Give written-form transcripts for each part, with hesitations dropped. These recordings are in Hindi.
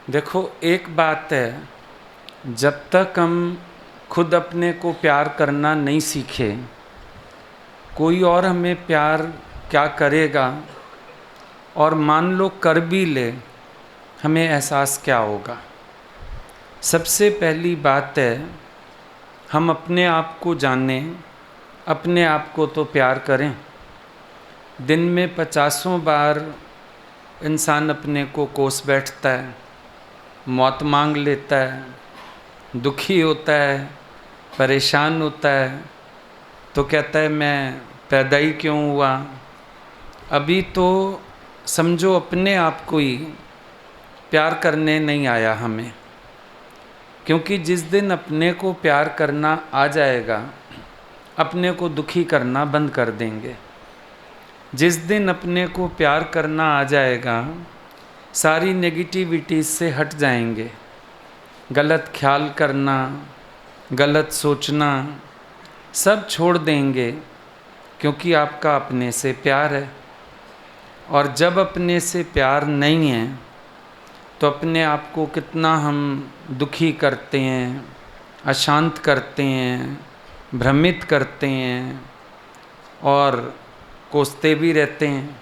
देखो, एक बात है, जब तक हम खुद अपने को प्यार करना नहीं सीखे, कोई और हमें प्यार क्या करेगा, और मान लो कर भी ले, हमें एहसास क्या होगा। सबसे पहली बात है, हम अपने आप को जानें, अपने आप को तो प्यार करें। दिन में 50 बार इंसान अपने को कोस बैठता है, मौत मांग लेता है, दुखी होता है, परेशान होता है, तो कहता है मैं पैदा ही क्यों हुआ। अभी तो समझो अपने आप को ही प्यार करने नहीं आया हमें, क्योंकि जिस दिन अपने को प्यार करना आ जाएगा, अपने को दुखी करना बंद कर देंगे। जिस दिन अपने को प्यार करना आ जाएगा, सारी नेगेटिविटी से हट जाएंगे। गलत ख्याल करना, गलत सोचना सब छोड़ देंगे, क्योंकि आपका अपने से प्यार है। और जब अपने से प्यार नहीं है तो अपने आप को कितना हम दुखी करते हैं, अशांत करते हैं, भ्रमित करते हैं और कोसते भी रहते हैं।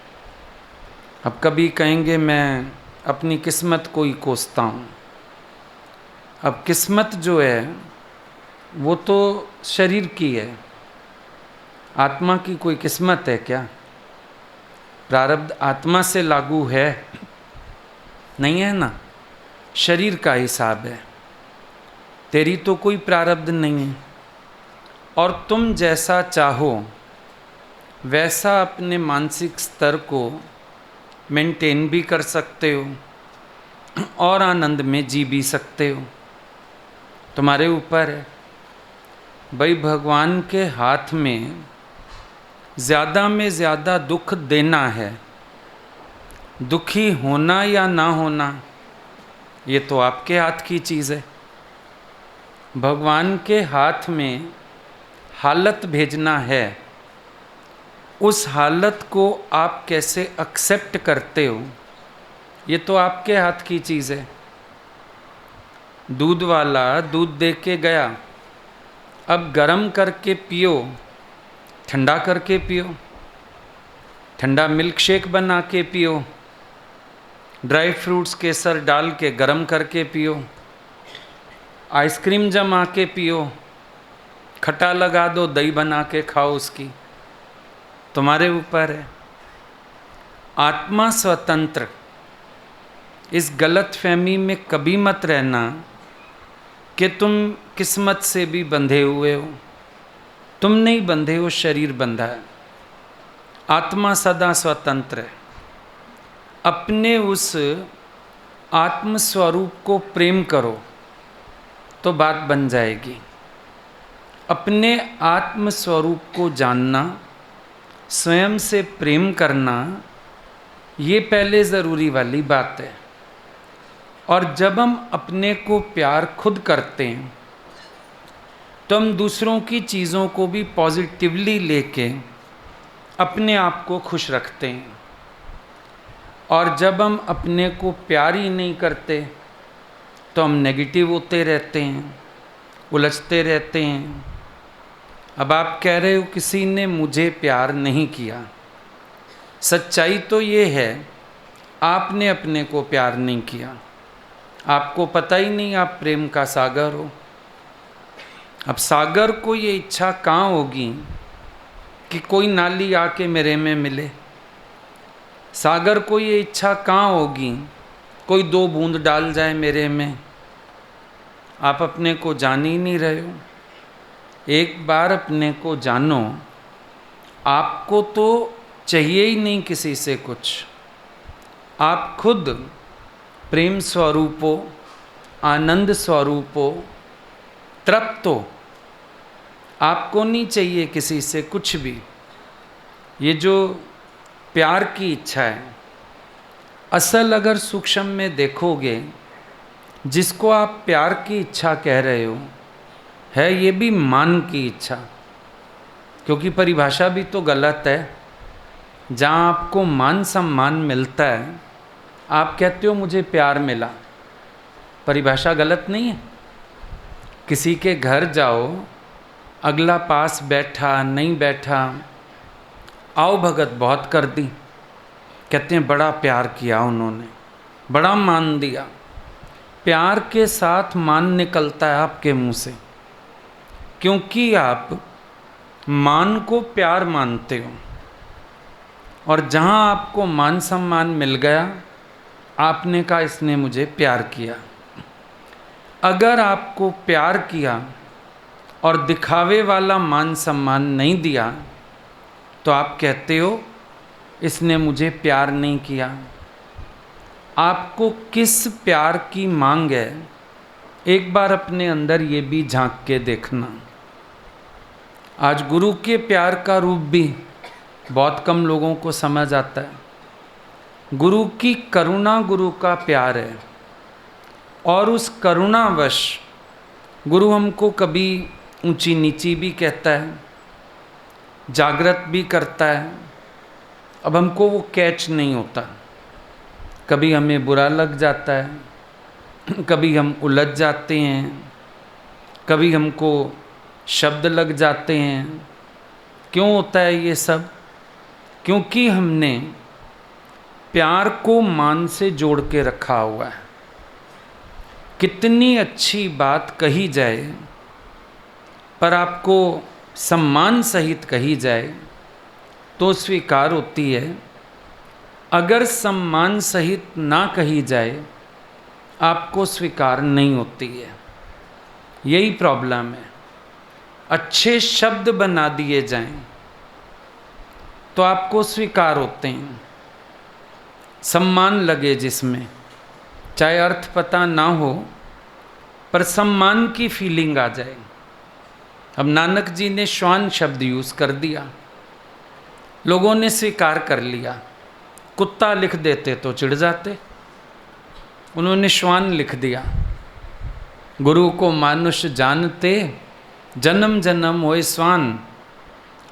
अब कभी कहेंगे मैं अपनी किस्मत को ही कोसता हूँ। अब किस्मत जो है वो तो शरीर की है, आत्मा की कोई किस्मत है क्या? प्रारब्ध आत्मा से लागू है? नहीं है ना। शरीर का हिसाब है। तेरी तो कोई प्रारब्ध नहीं है, और तुम जैसा चाहो वैसा अपने मानसिक स्तर को मेंटेन भी कर सकते हो और आनंद में जी भी सकते हो। तुम्हारे ऊपर है भाई। भगवान के हाथ में ज़्यादा में ज़्यादा दुख देना है, दुखी होना या ना होना ये तो आपके हाथ की चीज़ है। भगवान के हाथ में हालत भेजना है, उस हालत को आप कैसे एक्सेप्ट करते हो ये तो आपके हाथ की चीज़ है। दूध वाला दूध दे के गया, अब गरम करके पियो, ठंडा करके पियो, ठंडा मिल्क शेक बना के पियो, ड्राई फ्रूट्स केसर डाल के गरम करके पियो, आइसक्रीम जमा के पियो, खट्टा लगा दो, दही बना के खाओ उसकी, तुम्हारे ऊपर है। आत्मा स्वतंत्र। इस गलत फहमी में कभी मत रहना कि तुम किस्मत से भी बंधे हुए हो। तुम नहीं बंधे हो, शरीर बंधा है। आत्मा सदा स्वतंत्र है। अपने उस आत्म स्वरूप को प्रेम करो तो बात बन जाएगी। अपने आत्म स्वरूप को जानना, स्वयं से प्रेम करना, ये पहले ज़रूरी वाली बात है। और जब हम अपने को प्यार खुद करते हैं तो हम दूसरों की चीज़ों को भी पॉजिटिवली लेके अपने आप को खुश रखते हैं। और जब हम अपने को प्यार ही नहीं करते तो हम नेगेटिव होते रहते हैं, उलझते रहते हैं। अब आप कह रहे हो किसी ने मुझे प्यार नहीं किया। सच्चाई तो ये है, आपने अपने को प्यार नहीं किया। आपको पता ही नहीं आप प्रेम का सागर हो। अब सागर को ये इच्छा कहाँ होगी कि कोई नाली आके मेरे में मिले? सागर को ये इच्छा कहाँ होगी कोई 2 बूंद डाल जाए मेरे में? आप अपने को जान ही नहीं रहे हो। एक बार अपने को जानो, आपको तो चाहिए ही नहीं किसी से कुछ। आप खुद प्रेम स्वरूप हो, आनंद स्वरूप हो, तृप्त हो। आपको नहीं चाहिए किसी से कुछ भी। ये जो प्यार की इच्छा है, असल अगर सूक्ष्म में देखोगे, जिसको आप प्यार की इच्छा कह रहे हो, है ये भी मान की इच्छा। क्योंकि परिभाषा भी तो गलत है। जहाँ आपको मान सम्मान मिलता है, आप कहते हो मुझे प्यार मिला। परिभाषा गलत नहीं है। किसी के घर जाओ, अगला पास बैठा नहीं बैठा, आओ भगत बहुत कर दी, कहते हैं बड़ा प्यार किया उन्होंने, बड़ा मान दिया। प्यार के साथ मान निकलता है आपके मुंह से, क्योंकि आप मान को प्यार मानते हो। और जहाँ आपको मान सम्मान मिल गया, आपने कहा इसने मुझे प्यार किया। अगर आपको प्यार किया और दिखावे वाला मान सम्मान नहीं दिया, तो आप कहते हो इसने मुझे प्यार नहीं किया। आपको किस प्यार की मांग है, एक बार अपने अंदर ये भी झांक के देखना। आज गुरु के प्यार का रूप भी बहुत कम लोगों को समझ आता है। गुरु की करुणा गुरु का प्यार है, और उस करुणावश गुरु हमको कभी ऊंची नीची भी कहता है, जागृत भी करता है। अब हमको वो कैच नहीं होता, कभी हमें बुरा लग जाता है, कभी हम उलझ जाते हैं, कभी हमको शब्द लग जाते हैं। क्यों होता है ये सब? क्योंकि हमने प्यार को मान से जोड़ के रखा हुआ है। कितनी अच्छी बात कही जाए, पर आपको सम्मान सहित कही जाए तो स्वीकार होती है। अगर सम्मान सहित ना कही जाए, आपको स्वीकार नहीं होती है। यही प्रॉब्लम है। अच्छे शब्द बना दिए जाएं तो आपको स्वीकार होते हैं, सम्मान लगे जिसमें, चाहे अर्थ पता ना हो पर सम्मान की फीलिंग आ जाए। अब नानक जी ने श्वान शब्द यूज़ कर दिया, लोगों ने स्वीकार कर लिया। कुत्ता लिख देते तो चिढ़ जाते, उन्होंने श्वान लिख दिया। गुरु को मानुष जानते, जन्म जन्म होए स्वान।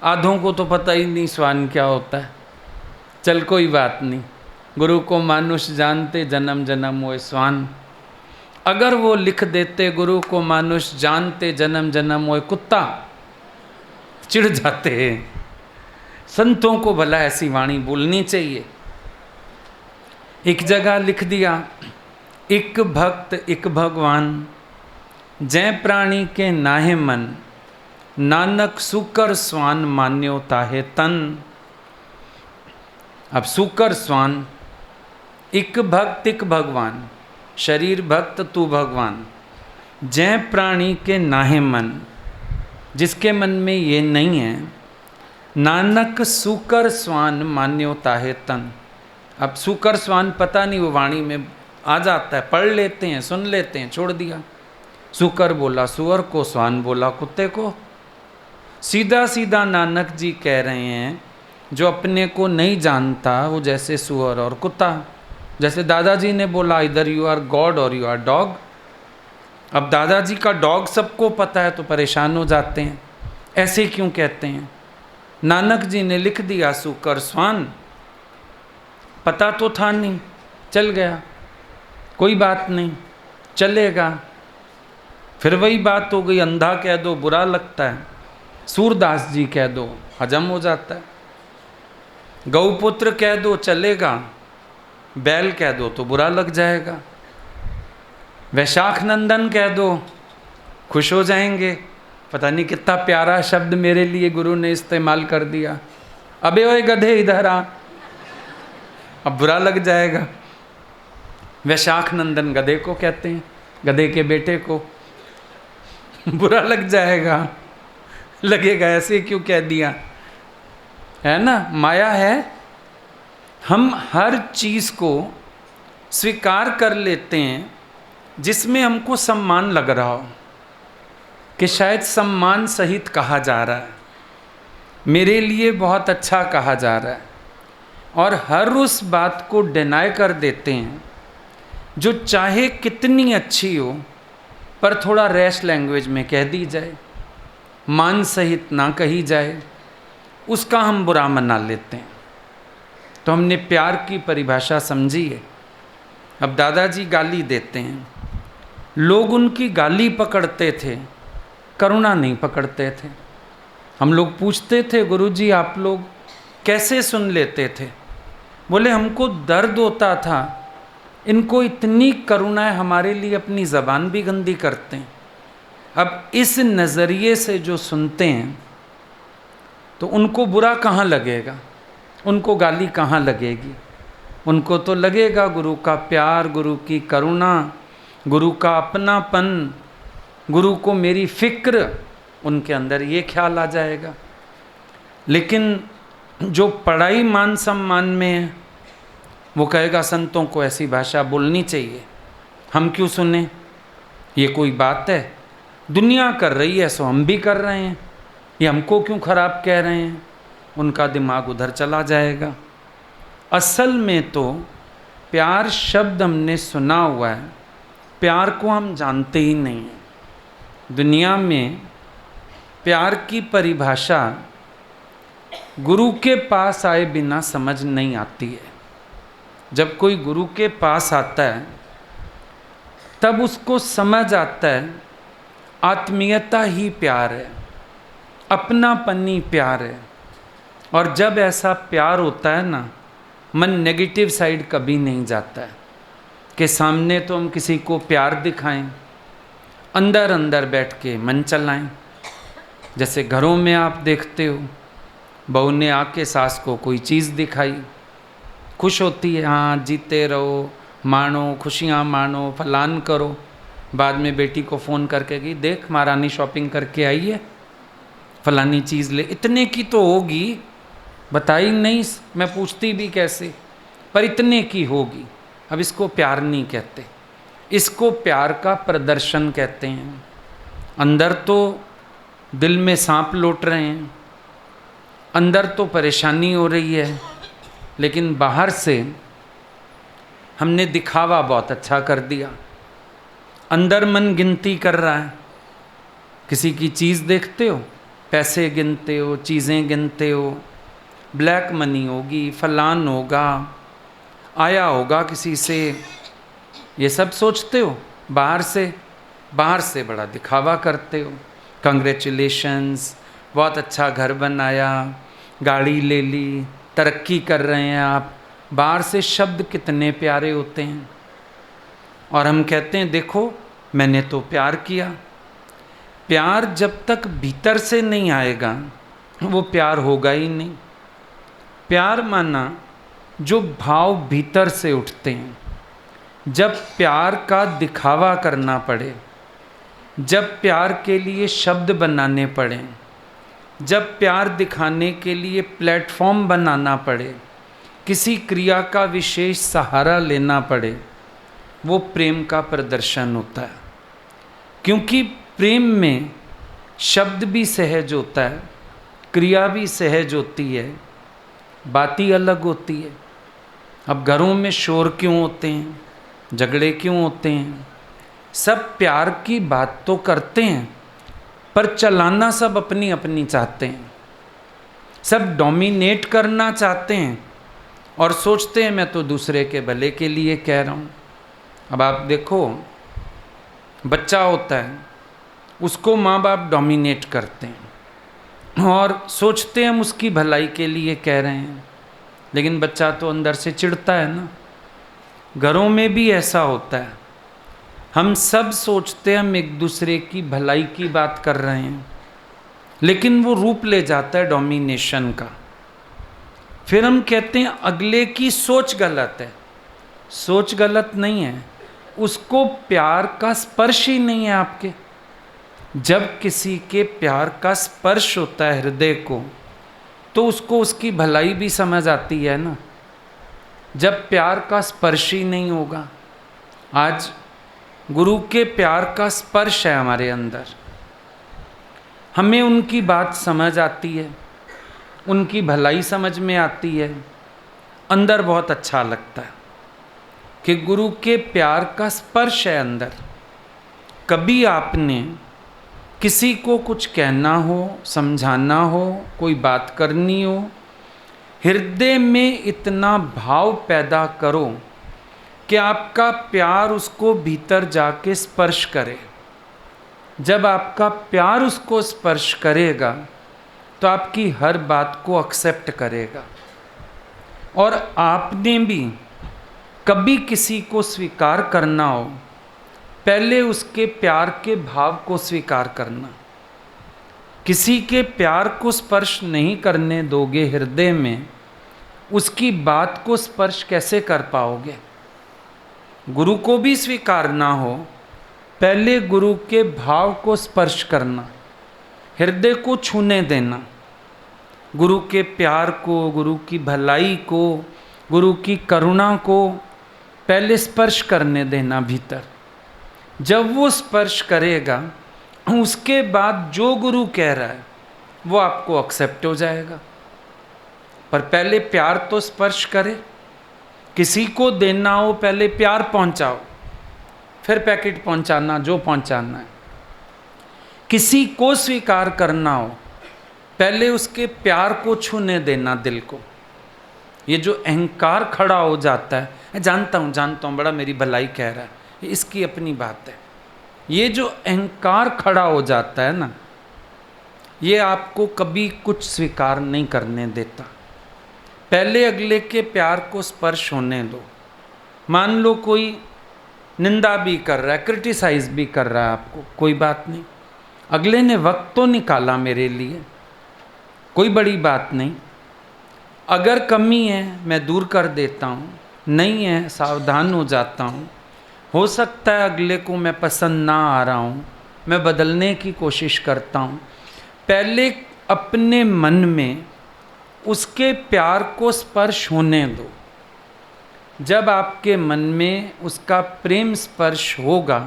आधों को तो पता ही नहीं स्वान क्या होता है। चल कोई बात नहीं, गुरु को मानुष जानते, जन्म जन्म होए स्वान। अगर वो लिख देते गुरु को मानुष जानते, जन्म जन्म होए कुत्ता, चिढ़ जाते हैं। संतों को भला ऐसी वाणी बोलनी चाहिए। एक जगह लिख दिया, एक भक्त एक भगवान, जय प्राणी के नाहे मन, नानक सुकर स्वान मान्यो ताहे तन। अब सुकर स्वान, एक भक्त एक भगवान, शरीर भक्त तू भगवान। जय प्राणी के नाहे मन, जिसके मन में ये नहीं है, नानक सुकर स्वान मान्यो ताहे तन। अब सुकर स्वान पता नहीं, वो वाणी में आ जाता है, पढ़ लेते हैं, सुन लेते हैं, छोड़ दिया। सुकर बोला सुअर को, स्वान बोला कुत्ते को। सीधा सीधा नानक जी कह रहे हैं, जो अपने को नहीं जानता वो जैसे सुअर और कुत्ता। जैसे दादाजी ने बोला, इधर यू आर गॉड और यू आर डॉग। अब दादाजी का डॉग सबको पता है तो परेशान हो जाते हैं, ऐसे क्यों कहते हैं? नानक जी ने लिख दिया सुकर स्वान, पता तो था नहीं, चल गया, कोई बात नहीं, चलेगा। फिर वही बात हो गई, अंधा कह दो बुरा लगता है, सूरदास जी कह दो हजम हो जाता है, गौपुत्र कह दो चलेगा, बैल कह दो तो बुरा लग जाएगा, वैशाख नंदन कह दो खुश हो जाएंगे। पता नहीं कितना प्यारा शब्द मेरे लिए गुरु ने इस्तेमाल कर दिया, अबे ओए गधे इधर आ, अब बुरा लग जाएगा। वैशाख नंदन गधे को कहते हैं, गधे के बेटे को, बुरा लग जाएगा, लगेगा ऐसे क्यों कह दिया, है ना? माया है। हम हर चीज़ को स्वीकार कर लेते हैं जिसमें हमको सम्मान लग रहा हो, कि शायद सम्मान सहित कहा जा रहा है, मेरे लिए बहुत अच्छा कहा जा रहा है, और हर उस बात को डिनाई कर देते हैं जो चाहे कितनी अच्छी हो पर थोड़ा रैश लैंग्वेज में कह दी जाए, मान सहित ना कही जाए, उसका हम बुरा मना लेते हैं। तो हमने प्यार की परिभाषा समझी है। अब दादाजी गाली देते हैं, लोग उनकी गाली पकड़ते थे, करुणा नहीं पकड़ते थे। हम लोग पूछते थे, गुरुजी आप लोग कैसे सुन लेते थे? बोले हमको दर्द होता था, इनको इतनी करुणा है, हमारे लिए अपनी ज़बान भी गंदी करते हैं। अब इस नज़रिए से जो सुनते हैं तो उनको बुरा कहाँ लगेगा, उनको गाली कहाँ लगेगी? उनको तो लगेगा गुरु का प्यार, गुरु की करुणा, गुरु का अपनापन, गुरु को मेरी फिक्र, उनके अंदर ये ख्याल आ जाएगा। लेकिन जो पढ़ाई मान सम्मान में है वो कहेगा संतों को ऐसी भाषा बोलनी चाहिए, हम क्यों सुने, ये कोई बात है? दुनिया कर रही है सो हम भी कर रहे हैं, ये हमको क्यों खराब कह रहे हैं? उनका दिमाग उधर चला जाएगा। असल में तो प्यार शब्द हमने सुना हुआ है, प्यार को हम जानते ही नहीं हैं। दुनिया में प्यार की परिभाषा गुरु के पास आए बिना समझ नहीं आती है। जब कोई गुरु के पास आता है तब उसको समझ आता है आत्मीयता ही प्यार है, अपनापन ही प्यार है। और जब ऐसा प्यार होता है ना, मन नेगेटिव साइड कभी नहीं जाता है कि सामने तो हम किसी को प्यार दिखाएं, अंदर अंदर बैठ के मन चलाएं। जैसे घरों में आप देखते हो, बहू ने आके सास को कोई चीज़ दिखाई, खुश होती है, हाँ जीते रहो, मानो खुशियाँ मानो, फलान करो। बाद में बेटी को फ़ोन करके कि देख महारानी शॉपिंग करके आई है, फलानी चीज़ ले, इतने की तो होगी, बताई नहीं, मैं पूछती भी कैसे, पर इतने की होगी। अब इसको प्यार नहीं कहते, इसको प्यार का प्रदर्शन कहते हैं। अंदर तो दिल में सांप लौट रहे हैं, अंदर तो परेशानी हो रही है, लेकिन बाहर से हमने दिखावा बहुत अच्छा कर दिया। अंदर मन गिनती कर रहा है, किसी की चीज़ देखते हो, पैसे गिनते हो, चीज़ें गिनते हो, ब्लैक मनी होगी, फलान होगा, आया होगा किसी से, ये सब सोचते हो। बाहर से बड़ा दिखावा करते हो, कंग्रेचुलेशंस, बहुत अच्छा घर बनाया, गाड़ी ले ली, तरक्की कर रहे हैं आप। बाहर से शब्द कितने प्यारे होते हैं, और हम कहते हैं देखो मैंने तो प्यार किया। प्यार जब तक भीतर से नहीं आएगा वो प्यार होगा ही नहीं। प्यार माना जो भाव भीतर से उठते हैं। जब प्यार का दिखावा करना पड़े, जब प्यार के लिए शब्द बनाने पड़े, जब प्यार दिखाने के लिए प्लेटफॉर्म बनाना पड़े, किसी क्रिया का विशेष सहारा लेना पड़े, वो प्रेम का प्रदर्शन होता है। क्योंकि प्रेम में शब्द भी सहज होता है, क्रिया भी सहज होती है, बात ही अलग होती है। अब घरों में शोर क्यों होते हैं, झगड़े क्यों होते हैं? सब प्यार की बात तो करते हैं, पर चलाना सब अपनी अपनी चाहते हैं, सब डोमिनेट करना चाहते हैं और सोचते हैं मैं तो दूसरे के भले के लिए कह रहा हूँ। अब आप देखो, बच्चा होता है, उसको माँ बाप डोमिनेट करते हैं और सोचते हैं हम उसकी भलाई के लिए कह रहे हैं, लेकिन बच्चा तो अंदर से चिढ़ता है ना। घरों में भी ऐसा होता है, हम सब सोचते हैं हम एक दूसरे की भलाई की बात कर रहे हैं, लेकिन वो रूप ले जाता है डोमिनेशन का। फिर हम कहते हैं अगले की सोच गलत है। सोच गलत नहीं है, उसको प्यार का स्पर्श ही नहीं है आपके। जब किसी के प्यार का स्पर्श होता है हृदय को, तो उसको उसकी भलाई भी समझ आती है ना। जब प्यार का स्पर्श ही नहीं होगा, आज गुरु के प्यार का स्पर्श है हमारे अंदर, हमें उनकी बात समझ आती है, उनकी भलाई समझ में आती है, अंदर बहुत अच्छा लगता है कि गुरु के प्यार का स्पर्श है अंदर। कभी आपने किसी को कुछ कहना हो, समझाना हो, कोई बात करनी हो, हृदय में इतना भाव पैदा करो कि आपका प्यार उसको भीतर जाके स्पर्श करे। जब आपका प्यार उसको स्पर्श करेगा तो आपकी हर बात को एक्सेप्ट करेगा। और आपने भी कभी किसी को स्वीकार करना हो, पहले उसके प्यार के भाव को स्वीकार करना। किसी के प्यार को स्पर्श नहीं करने दोगे हृदय में, उसकी बात को स्पर्श कैसे कर पाओगे? गुरु को भी स्वीकारना हो, पहले गुरु के भाव को स्पर्श करना, हृदय को छूने देना, गुरु के प्यार को, गुरु की भलाई को, गुरु की करुणा को पहले स्पर्श करने देना भीतर। जब वो स्पर्श करेगा, उसके बाद जो गुरु कह रहा है वो आपको एक्सेप्ट हो जाएगा। पर पहले प्यार तो स्पर्श करे। किसी को देना हो पहले प्यार पहुंचाओ, फिर पैकेट पहुंचाना जो पहुंचाना है। किसी को स्वीकार करना हो, पहले उसके प्यार को छूने देना दिल को। ये जो अहंकार खड़ा हो जाता है, जानता हूँ बड़ा मेरी भलाई कह रहा है, ये इसकी अपनी बात है। ये जो अहंकार खड़ा हो जाता है ना, ये आपको कभी कुछ स्वीकार नहीं करने देता। पहले अगले के प्यार को स्पर्श होने दो। मान लो कोई निंदा भी कर रहा है, क्रिटिसाइज भी कर रहा है आपको, कोई बात नहीं, अगले ने वक्त तो निकाला मेरे लिए, कोई बड़ी बात नहीं। अगर कमी है मैं दूर कर देता हूँ, नहीं है सावधान हो जाता हूँ। हो सकता है अगले को मैं पसंद ना आ रहा हूँ, मैं बदलने की कोशिश करता हूँ। पहले अपने मन में उसके प्यार को स्पर्श होने दो। जब आपके मन में उसका प्रेम स्पर्श होगा,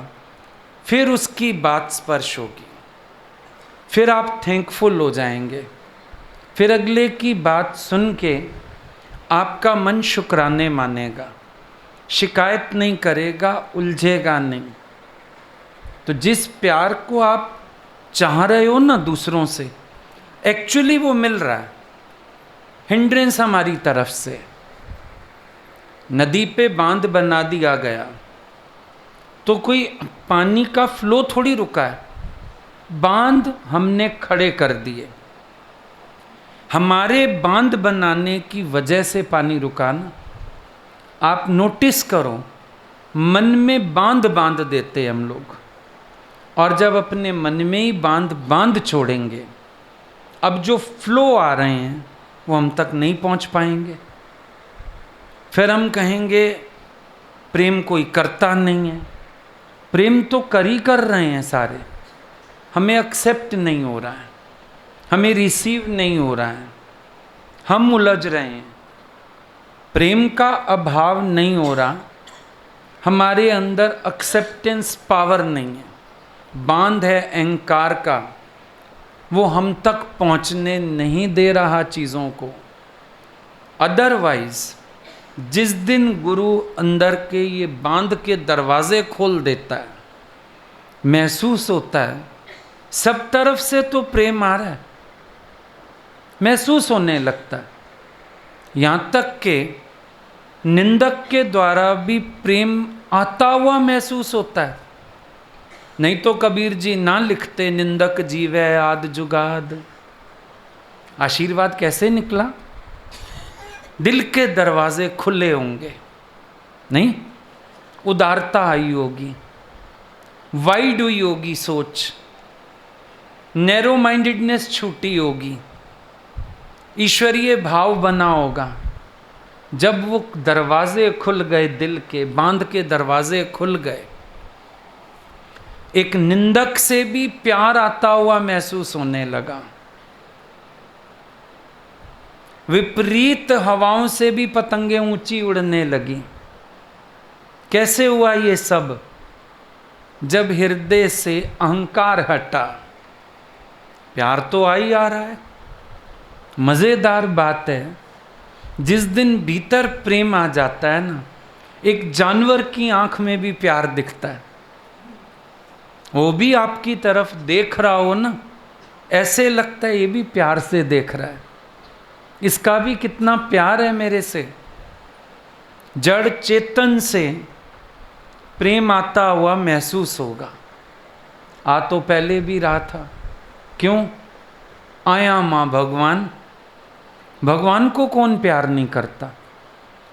फिर उसकी बात स्पर्श होगी, फिर आप थैंकफुल हो जाएंगे। फिर अगले की बात सुन के आपका मन शुक्राने मानेगा, शिकायत नहीं करेगा, उलझेगा नहीं। तो जिस प्यार को आप चाह रहे हो ना दूसरों से, एक्चुअली वो मिल रहा है। हिंड्रेंस हमारी तरफ से। नदी पे बांध बना दिया गया तो कोई पानी का फ्लो थोड़ी रुका है, बांध हमने खड़े कर दिए। हमारे बांध बनाने की वजह से पानी रुका ना। आप नोटिस करो, मन में बांध बांध देते हम लोग, और जब अपने मन में ही बांध छोड़ेंगे, अब जो फ्लो आ रहे हैं वो हम तक नहीं पहुंच पाएंगे। फिर हम कहेंगे प्रेम कोई करता नहीं है। प्रेम तो कर रहे हैं सारे, हमें एक्सेप्ट नहीं हो रहा है, हमें रिसीव नहीं हो रहा है, हम उलझ रहे हैं। प्रेम का अभाव नहीं हो रहा, हमारे अंदर एक्सेप्टेंस पावर नहीं है। बांध है अहंकार का, वो हम तक पहुंचने नहीं दे रहा चीज़ों को। अदरवाइज जिस दिन गुरु अंदर के ये बांध के दरवाजे खोल देता है, महसूस होता है सब तरफ से तो प्रेम आ रहा है, महसूस होने लगता है। यहाँ तक के निंदक के द्वारा भी प्रेम आता हुआ महसूस होता है। नहीं तो कबीर जी ना लिखते, निंदक जीवै आद जुगाद। आशीर्वाद कैसे निकला? दिल के दरवाजे खुले होंगे, नहीं उदारता आई होगी, वाइड हुई होगी सोच, नैरो माइंडेडनेस छूटी होगी, ईश्वरीय भाव बना होगा। जब वो दरवाजे खुल गए, दिल के बांध के दरवाजे खुल गए, एक निंदक से भी प्यार आता हुआ महसूस होने लगा। विपरीत हवाओं से भी पतंगे ऊंची उड़ने लगी। कैसे हुआ ये सब? जब हृदय से अहंकार हटा, प्यार तो आ ही आ रहा है। मजेदार बात है, जिस दिन भीतर प्रेम आ जाता है ना, एक जानवर की आंख में भी प्यार दिखता है। वो भी आपकी तरफ देख रहा हो ना, ऐसे लगता है ये भी प्यार से देख रहा है, इसका भी कितना प्यार है मेरे से। जड़ चेतन से प्रेम आता हुआ महसूस होगा। आ तो पहले भी रहा था। क्यों? आया माँ भगवान। भगवान को कौन प्यार नहीं करता?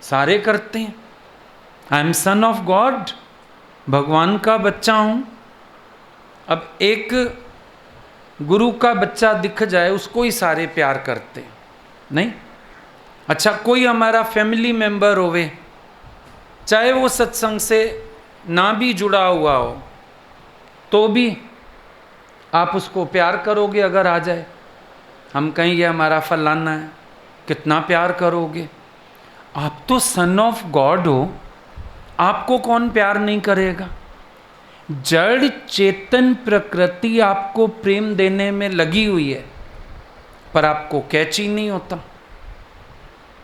सारे करते हैं। I am son of God, भगवान का बच्चा हूं। अब एक गुरु का बच्चा दिख जाए, उसको ही सारे प्यार करते नहीं। अच्छा, कोई हमारा फैमिली मेंबर होवे, चाहे वो सत्संग से ना भी जुड़ा हुआ हो, तो भी आप उसको प्यार करोगे अगर आ जाए। हम कहेंगे हमारा फलाना है, कितना प्यार करोगे? आप तो सन ऑफ गॉड हो, आपको कौन प्यार नहीं करेगा? जड़ चेतन प्रकृति आपको प्रेम देने में लगी हुई है, पर आपको कैची नहीं होता।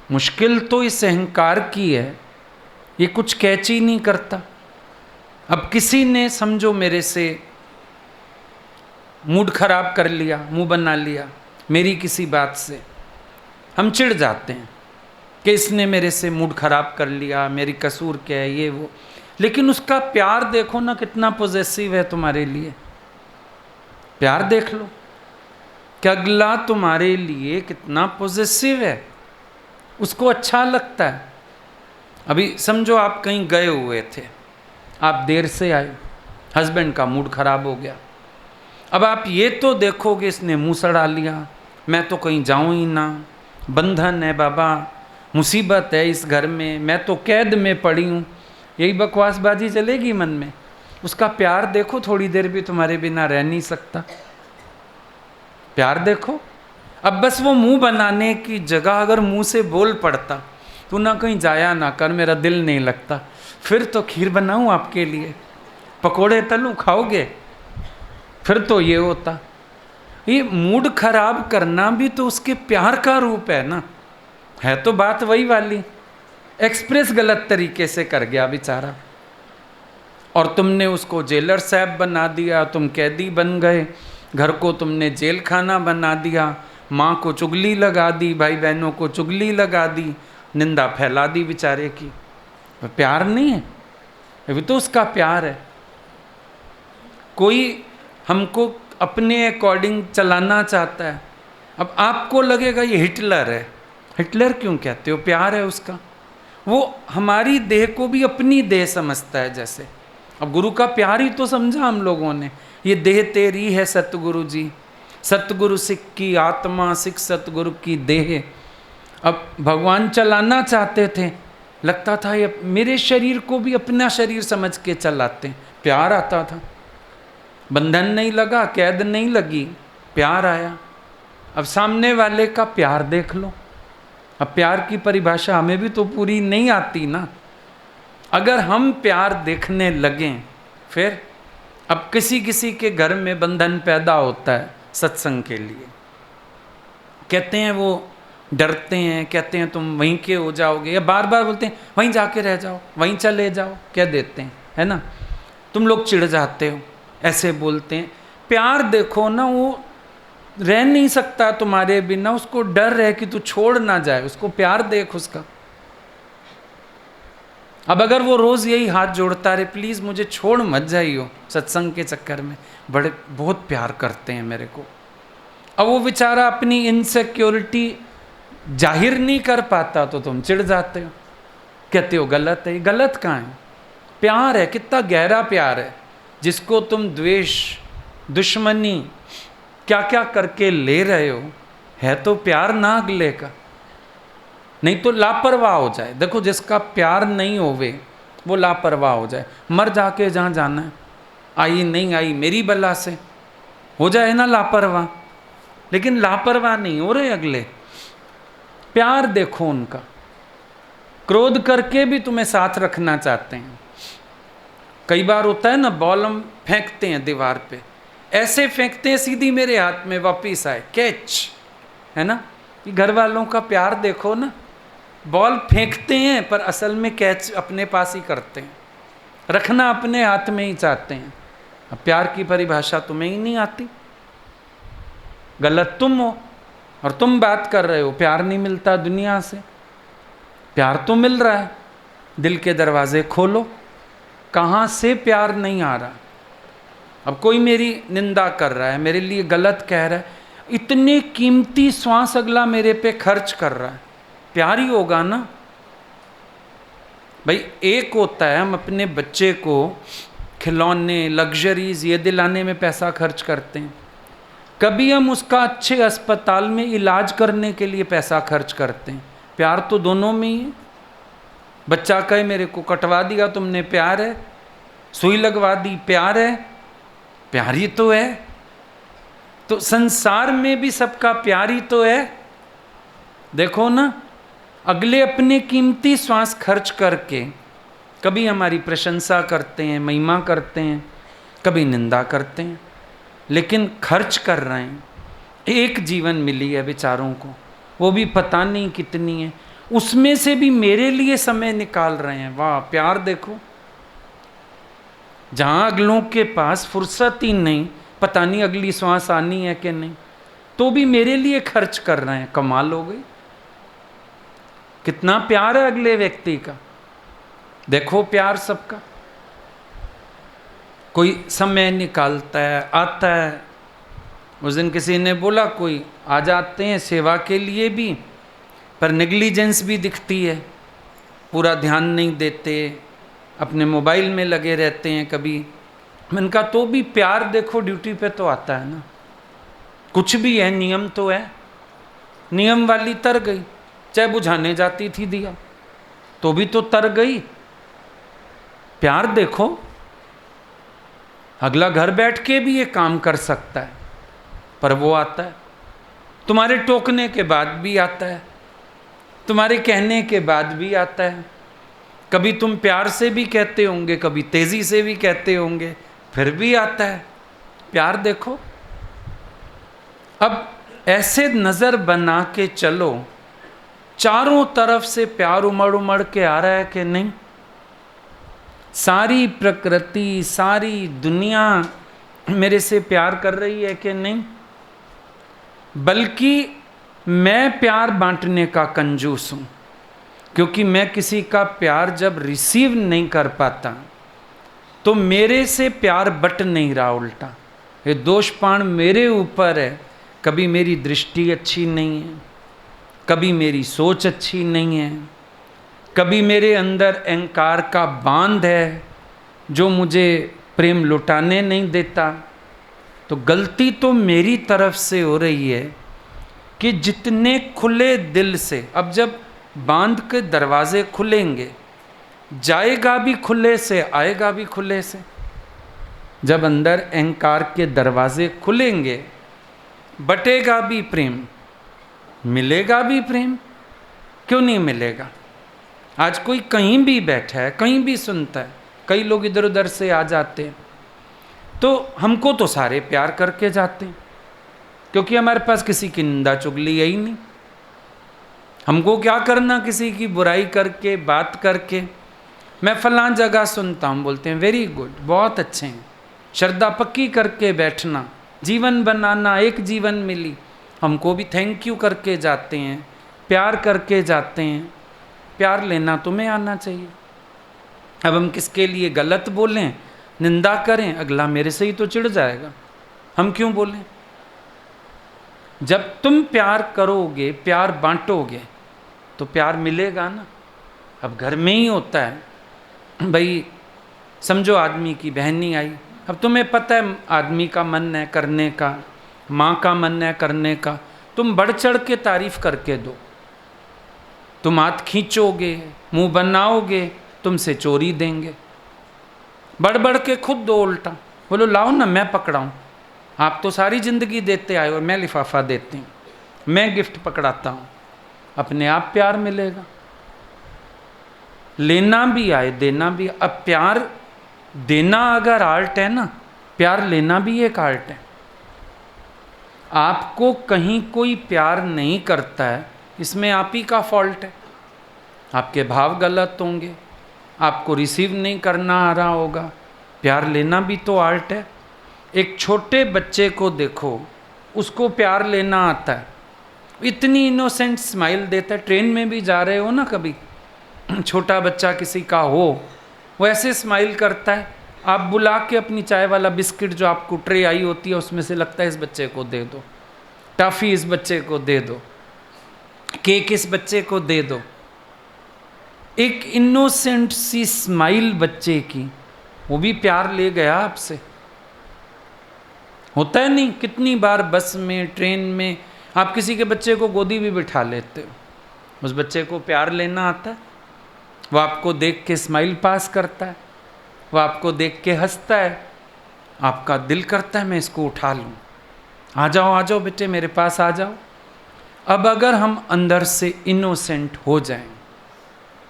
मुश्किल तो इस अहंकार की है, ये कुछ कैची नहीं करता। अब किसी ने समझो मेरे से मूड खराब कर लिया, मुंह बना लिया मेरी किसी बात से, हम चिढ़ जाते हैं कि इसने मेरे से मूड खराब कर लिया, मेरी कसूर क्या है, ये वो। लेकिन उसका प्यार देखो ना, कितना पॉजेसिव है तुम्हारे लिए। प्यार देख लो कि अगला तुम्हारे लिए कितना पॉजेसिव है, उसको अच्छा लगता है। अभी समझो आप कहीं गए हुए थे, आप देर से आए, हस्बैंड का मूड खराब हो गया। अब आप ये तो देखोगे इसने मुंह सड़ा लिया, मैं तो कहीं जाऊं ही ना, बंधन है बाबा, मुसीबत है इस घर में, मैं तो कैद में पड़ी हूँ, यही बकवासबाजी चलेगी मन में। उसका प्यार देखो, थोड़ी देर भी तुम्हारे बिना रह नहीं सकता। प्यार देखो। अब बस वो मुंह बनाने की जगह अगर मुंह से बोल पड़ता, तू ना कहीं जाया ना कर, मेरा दिल नहीं लगता, फिर तो खीर बनाऊं आपके लिए, पकोड़े तलूं, खाओगे, फिर तो ये होता। ये मूड खराब करना भी तो उसके प्यार का रूप है ना। है तो बात वही वाली, एक्सप्रेस गलत तरीके से कर गया बेचारा, और तुमने उसको जेलर साहब बना दिया, तुम कैदी बन गए, घर को तुमने जेल खाना बना दिया, माँ को चुगली लगा दी, भाई बहनों को चुगली लगा दी, निंदा फैला दी बेचारे की। प्यार नहीं है, अभी तो उसका प्यार है। कोई हमको अपने अकॉर्डिंग चलाना चाहता है, अब आपको लगेगा ये हिटलर है। हिटलर क्यों कहते हो? प्यार है उसका। वो हमारी देह को भी अपनी देह समझता है जैसे। अब गुरु का प्यार ही तो समझा हम लोगों ने, ये देह तेरी है सतगुरु जी, सतगुरु सिख की आत्मा, सिख सतगुरु की देह। अब भगवान चलाना चाहते थे, लगता था ये मेरे शरीर को भी अपना शरीर समझ के चलाते, प्यार आता था। बंधन नहीं लगा, कैद नहीं लगी, प्यार आया। अब सामने वाले का प्यार देख लो। अब प्यार की परिभाषा हमें भी तो पूरी नहीं आती ना। अगर हम प्यार देखने लगें, फिर अब किसी किसी के घर में बंधन पैदा होता है सत्संग के लिए, कहते हैं वो डरते हैं, कहते हैं तुम वहीं के हो जाओगे, या बार बार बोलते हैं वहीं जाके रह जाओ, वहीं चले जाओ, कह देते हैं, है ना। तुम लोग चिढ़ जाते हो, ऐसे बोलते हैं। प्यार देखो ना, वो रह नहीं सकता तुम्हारे बिना, उसको डर है कि तू छोड़ ना जाए, उसको प्यार देख उसका। अब अगर वो रोज़ यही हाथ जोड़ता रहे, प्लीज़ मुझे छोड़ मत जाइयो सत्संग के चक्कर में, बड़े बहुत प्यार करते हैं मेरे को। अब वो बेचारा अपनी इनसिक्योरिटी जाहिर नहीं कर पाता तो तुम चिढ़ जाते हो, कहते हो गलत है। गलत कहाँ है? प्यार है, कितना गहरा प्यार है, जिसको तुम द्वेष, दुश्मनी क्या क्या करके ले रहे हो, है तो प्यार ना अगले का। नहीं तो लापरवाह हो जाए। देखो जिसका प्यार नहीं होवे वो लापरवाह हो जाए, मर जाके जहाँ जाना है, आई नहीं आई मेरी बला से, हो जाए ना लापरवाह। लेकिन लापरवाह नहीं हो रहे अगले, प्यार देखो उनका। क्रोध करके भी तुम्हें साथ रखना चाहते हैं। कई बार होता है ना, बॉल हम फेंकते हैं दीवार पे, ऐसे फेंकते हैं सीधी मेरे हाथ में वापिस आए, कैच, है ना। कि घर वालों का प्यार देखो ना, बॉल फेंकते हैं पर असल में कैच अपने पास ही करते हैं, रखना अपने हाथ में ही चाहते हैं। अब प्यार की परिभाषा तुम्हें ही नहीं आती, गलत तुम हो और तुम बात कर रहे हो प्यार नहीं मिलता दुनिया से। प्यार तो मिल रहा है, दिल के दरवाजे खोलो, कहाँ से प्यार नहीं आ रहा। अब कोई मेरी निंदा कर रहा है, मेरे लिए गलत कह रहा है, इतने कीमती श्वास अगला मेरे पे खर्च कर रहा है, प्यार ही होगा ना भाई। एक होता है हम अपने बच्चे को खिलौने, लग्जरीज ये दिलाने में पैसा खर्च करते हैं, कभी हम उसका अच्छे अस्पताल में इलाज करने के लिए पैसा खर्च करते हैं। प्यार तो दोनों में ही है। बच्चा कहे मेरे को कटवा दिया तुमने, प्यार है। सुई लगवा दी, प्यार है। प्यार ही तो है। तो संसार में भी सबका प्यार ही तो है। देखो ना, अगले अपने कीमती श्वास खर्च करके कभी हमारी प्रशंसा करते हैं, महिमा करते हैं, कभी निंदा करते हैं, लेकिन खर्च कर रहे हैं। एक जीवन मिली है बेचारों को, वो भी पता नहीं कितनी है, उसमें से भी मेरे लिए समय निकाल रहे हैं। वाह, प्यार देखो। जहाँ अगलों के पास फुर्सत ही नहीं, पता नहीं अगली श्वास आनी है कि नहीं, तो भी मेरे लिए खर्च कर रहे हैं। कमाल हो गई। कितना प्यार है अगले व्यक्ति का। देखो प्यार सबका। कोई समय निकालता है, आता है। उस दिन किसी ने बोला कोई आ जाते हैं सेवा के लिए भी, पर नेग्लिजेंस भी दिखती है, पूरा ध्यान नहीं देते, अपने मोबाइल में लगे रहते हैं। कभी मैंने कहा तो भी प्यार देखो, ड्यूटी पे तो आता है ना, कुछ भी है, नियम तो है। नियम वाली तर गई, चाहे बुझाने जाती थी दिया तो भी तो तर गई। प्यार देखो, अगला घर बैठ के भी ये काम कर सकता है, पर वो आता है। तुम्हारे टोकने के बाद भी आता है, तुम्हारे कहने के बाद भी आता है। कभी तुम प्यार से भी कहते होंगे, कभी तेजी से भी कहते होंगे, फिर भी आता है। प्यार देखो। अब ऐसे नजर बना के चलो, चारों तरफ से प्यार उमड़ उमड़ के आ रहा है कि नहीं। सारी प्रकृति, सारी दुनिया मेरे से प्यार कर रही है कि नहीं। बल्कि मैं प्यार बांटने का कंजूस हूं, क्योंकि मैं किसी का प्यार जब रिसीव नहीं कर पाता तो मेरे से प्यार बट नहीं रहा, उल्टा ये दोषपान मेरे ऊपर है। कभी मेरी दृष्टि अच्छी नहीं है, कभी मेरी सोच अच्छी नहीं है, कभी मेरे अंदर अहंकार का बांध है जो मुझे प्रेम लुटाने नहीं देता। तो गलती तो मेरी तरफ से हो रही है कि जितने खुले दिल से, अब जब बांध के दरवाजे खुलेंगे, जाएगा भी खुले से, आएगा भी खुले से। जब अंदर अहंकार के दरवाजे खुलेंगे, बटेगा भी प्रेम, मिलेगा भी प्रेम। क्यों नहीं मिलेगा। आज कोई कहीं भी बैठा है, कहीं भी सुनता है, कई लोग इधर उधर से आ जाते हैं, तो हमको तो सारे प्यार करके जाते हैं, क्योंकि हमारे पास किसी की निंदा चुगली है ही नहीं। हमको क्या करना किसी की बुराई करके, बात करके। मैं फलां जगह सुनता हूँ, बोलते हैं वेरी गुड, बहुत अच्छे हैं। श्रद्धा पक्की करके बैठना, जीवन बनाना, एक जीवन मिली, हमको भी थैंक यू करके जाते हैं, प्यार करके जाते हैं। प्यार लेना तुम्हें आना चाहिए। अब हम किसके लिए गलत बोलें, निंदा करें, अगला मेरे से ही तो चिढ़ जाएगा, हम क्यों बोलें। जब तुम प्यार करोगे, प्यार बांटोगे, तो प्यार मिलेगा ना। अब घर में ही होता है भाई, समझो आदमी की बहनी आई, अब तुम्हें पता है आदमी का मन है करने का, माँ का मन है करने का, तुम बढ़ चढ़ के तारीफ करके दो। तुम हाथ खींचोगे, मुंह बनाओगे, तुमसे चोरी देंगे। बढ़ बढ़ के खुद दो उल्टा, बोलो लाओ ना मैं पकड़ाऊँ। आप तो सारी ज़िंदगी देते आए और मैं लिफाफा देती हूँ, मैं गिफ्ट पकड़ाता हूँ। अपने आप प्यार मिलेगा। लेना भी आए, देना भी। अब प्यार देना अगर आर्ट है ना, प्यार लेना भी एक आर्ट है। आपको कहीं कोई प्यार नहीं करता है, इसमें आप ही का फॉल्ट है। आपके भाव गलत होंगे, आपको रिसीव नहीं करना आ रहा होगा। प्यार लेना भी तो आर्ट है। एक छोटे बच्चे को देखो, उसको प्यार लेना आता है, इतनी इनोसेंट स्माइल देता है। ट्रेन में भी जा रहे हो ना, कभी छोटा बच्चा किसी का हो वो ऐसे स्माइल करता है, आप बुला के अपनी चाय वाला बिस्किट जो आपको ट्रे आई होती है उसमें से लगता है इस बच्चे को दे दो, टॉफी इस बच्चे को दे दो, केक इस बच्चे को दे दो। एक इनोसेंट सी स्माइल बच्चे की, वो भी प्यार ले गया आपसे। होता है नहीं, कितनी बार बस में, ट्रेन में आप किसी के बच्चे को गोदी भी बिठा लेते हो, उस बच्चे को प्यार लेना आता है, वो आपको देख के स्माइल पास करता है, वो आपको देख के हंसता है, आपका दिल करता है मैं इसको उठा लूँ, आ जाओ बेटे मेरे पास आ जाओ। अब अगर हम अंदर से इनोसेंट हो जाएं,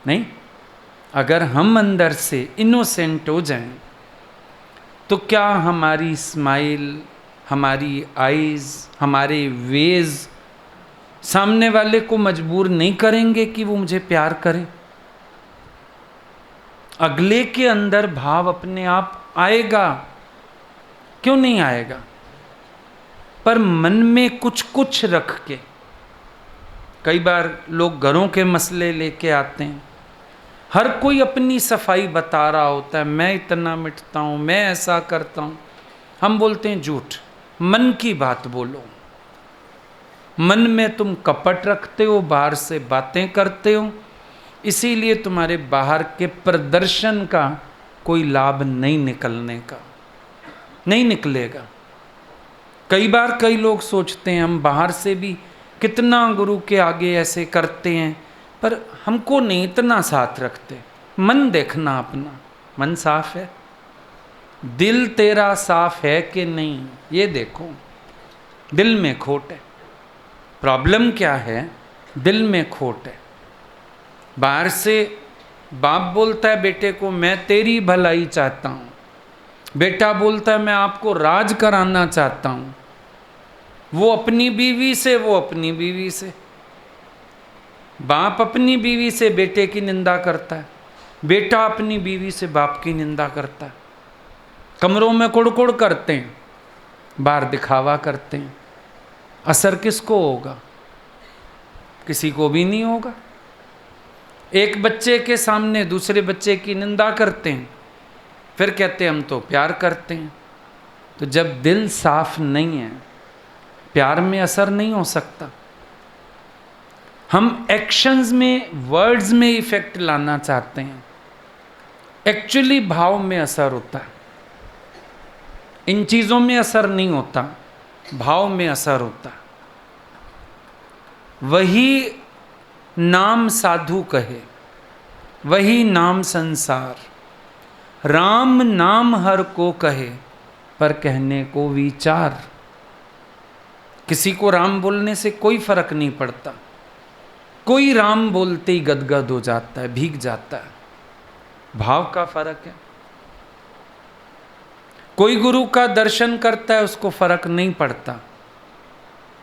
नहीं, अगर हम अंदर से इनोसेंट हो जाएं, तो क्या हमारी स्माइल, हमारी आईज, हमारे वेज सामने वाले को मजबूर नहीं करेंगे कि वो मुझे प्यार करे? अगले के अंदर भाव अपने आप आएगा, क्यों नहीं आएगा? पर मन में कुछ कुछ रख के, कई बार लोग घरों के मसले लेके आते हैं, हर कोई अपनी सफाई बता रहा होता है, मैं इतना मिटता हूँ, मैं ऐसा करता हूँ। हम बोलते हैं झूठ, मन की बात बोलो। मन में तुम कपट रखते हो, बाहर से बातें करते हो, इसीलिए तुम्हारे बाहर के प्रदर्शन का कोई लाभ नहीं निकलने का, नहीं निकलेगा। कई बार कई लोग सोचते हैं हम बाहर से भी कितना गुरु के आगे ऐसे करते हैं, पर हमको नहीं इतना साथ रखते। मन देखना अपना, मन साफ है, दिल तेरा साफ है कि नहीं, ये देखो। दिल में खोट है, प्रॉब्लम क्या है? दिल में खोट है। बाहर से बाप बोलता है बेटे को मैं तेरी भलाई चाहता हूँ, बेटा बोलता है मैं आपको राज कराना चाहता हूँ, वो अपनी बीवी से, वो अपनी बीवी से, बाप अपनी बीवी से बेटे की निंदा करता है, बेटा अपनी बीवी से बाप की निंदा करता है, कमरों में कुड़कुड़ करते हैं, बाहर दिखावा करते हैं। असर किसको होगा? किसी को भी नहीं होगा। एक बच्चे के सामने दूसरे बच्चे की निंदा करते हैं, फिर कहते हैं हम तो प्यार करते हैं। तो जब दिल साफ नहीं है, प्यार में असर नहीं हो सकता। हम एक्शंस में, वर्ड्स में इफेक्ट लाना चाहते हैं, एक्चुअली भाव में असर होता है। इन चीज़ों में असर नहीं होता, भाव में असर होता है। वही नाम साधु कहे, वही नाम संसार, राम नाम हर को कहे, पर कहने को विचार। किसी को राम बोलने से कोई फर्क नहीं पड़ता, कोई राम बोलते ही गदगद हो जाता है, भीग जाता है। भाव का फर्क है। कोई गुरु का दर्शन करता है, उसको फर्क नहीं पड़ता।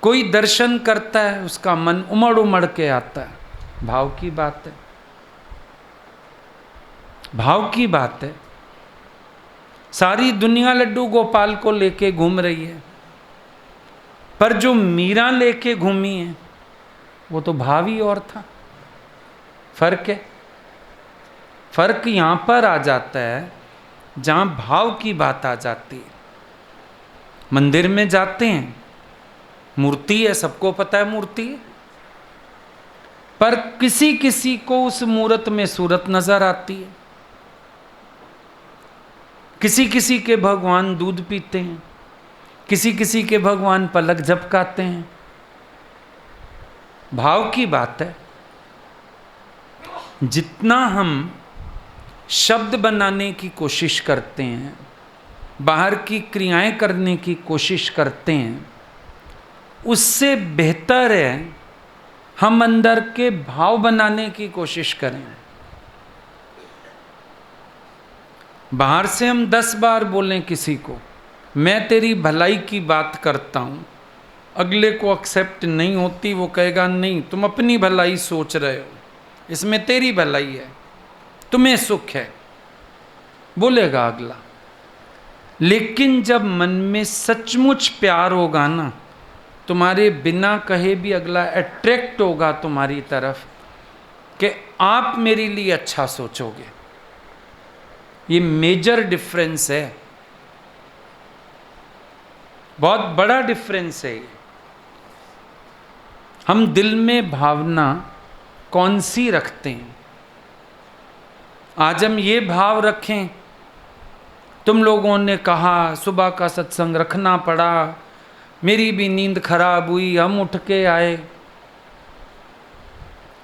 कोई दर्शन करता है, उसका मन उमड़ उमड़ के आता है। भाव की बात है, भाव की बात है। सारी दुनिया लड्डू गोपाल को लेके घूम रही है, पर जो मीरा लेके घूमी है वो तो भाव ही और था। फर्क है। फर्क यहां पर आ जाता है जहां भाव की बात आ जाती है। मंदिर में जाते हैं, मूर्ति है, सबको पता है मूर्ति है, पर किसी किसी को उस मूर्त में सूरत नजर आती है। किसी किसी के भगवान दूध पीते हैं, किसी किसी के भगवान पलक झपकाते हैं। भाव की बात है। जितना हम शब्द बनाने की कोशिश करते हैं, बाहर की क्रियाएं करने की कोशिश करते हैं, उससे बेहतर है हम अंदर के भाव बनाने की कोशिश करें। बाहर से हम 10 बार बोलें किसी को मैं तेरी भलाई की बात करता हूँ, अगले को एक्सेप्ट नहीं होती, वो कहेगा नहीं तुम अपनी भलाई सोच रहे हो, इसमें तेरी भलाई है, तुम्हें सुख है, बोलेगा अगला। लेकिन जब मन में सचमुच प्यार होगा ना, तुम्हारे बिना कहे भी अगला अट्रैक्ट होगा तुम्हारी तरफ कि आप मेरे लिए अच्छा सोचोगे। ये मेजर डिफरेंस है, बहुत बड़ा डिफरेंस है। हम दिल में भावना कौन सी रखते हैं? आज हम ये भाव रखें, तुम लोगों ने कहा सुबह का सत्संग रखना पड़ा, मेरी भी नींद खराब हुई, हम उठ के आए,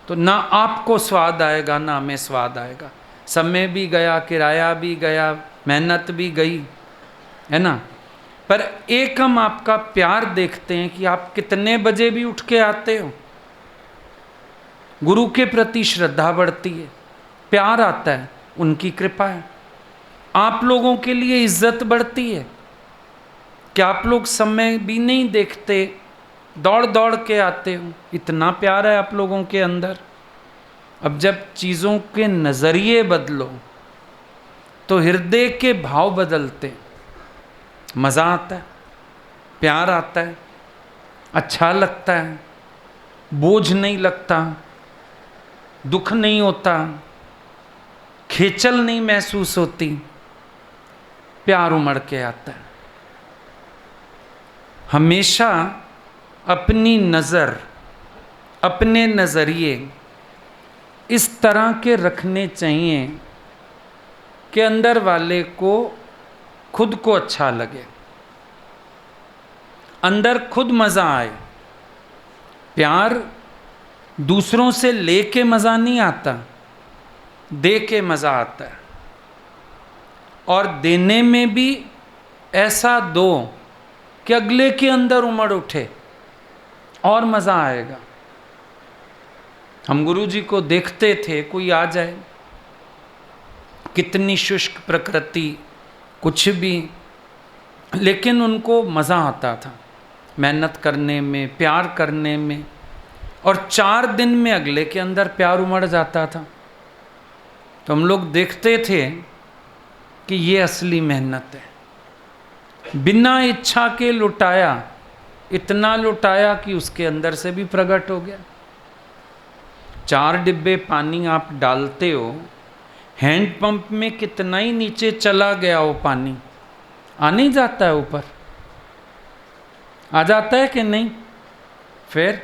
तो ना आपको स्वाद आएगा ना हमें स्वाद आएगा। समय भी गया, किराया भी गया, मेहनत भी गई, है ना। पर एक हम आपका प्यार देखते हैं कि आप कितने बजे भी उठ के आते हो। गुरु के प्रति श्रद्धा बढ़ती है, प्यार आता है, उनकी कृपा है। आप लोगों के लिए इज्जत बढ़ती है कि आप लोग समय भी नहीं देखते, दौड़ दौड़ के आते हो, इतना प्यार है आप लोगों के अंदर। अब जब चीज़ों के नज़रिए बदलो तो हृदय के भाव बदलते, मज़ा आता है, प्यार आता है, अच्छा लगता है, बोझ नहीं लगता, दुख नहीं होता, खेचल नहीं महसूस होती, प्यार उमड़ के आता है। हमेशा अपनी नज़र, अपने नज़रिए इस तरह के रखने चाहिए कि अंदर वाले को खुद को अच्छा लगे, अंदर खुद मज़ा आए। प्यार दूसरों से लेके मज़ा नहीं आता, दे के मज़ा आता है। और देने में भी ऐसा दो कि अगले के अंदर उमड़ उठे और मज़ा आएगा। हम गुरु जी को देखते थे, कोई आ जाए, कितनी शुष्क प्रकृति, कुछ भी, लेकिन उनको मज़ा आता था मेहनत करने में, प्यार करने में, और 4 दिन में अगले के अंदर प्यार उमड़ जाता था। तो हम लोग देखते थे कि ये असली मेहनत है। बिना इच्छा के लुटाया, इतना लुटाया कि उसके अंदर से भी प्रकट हो गया। 4 डिब्बे पानी आप डालते हो, हैंडपंप में कितना ही नीचे चला गया वो पानी, आ नहीं जाता है ऊपर, आ जाता है कि नहीं? फिर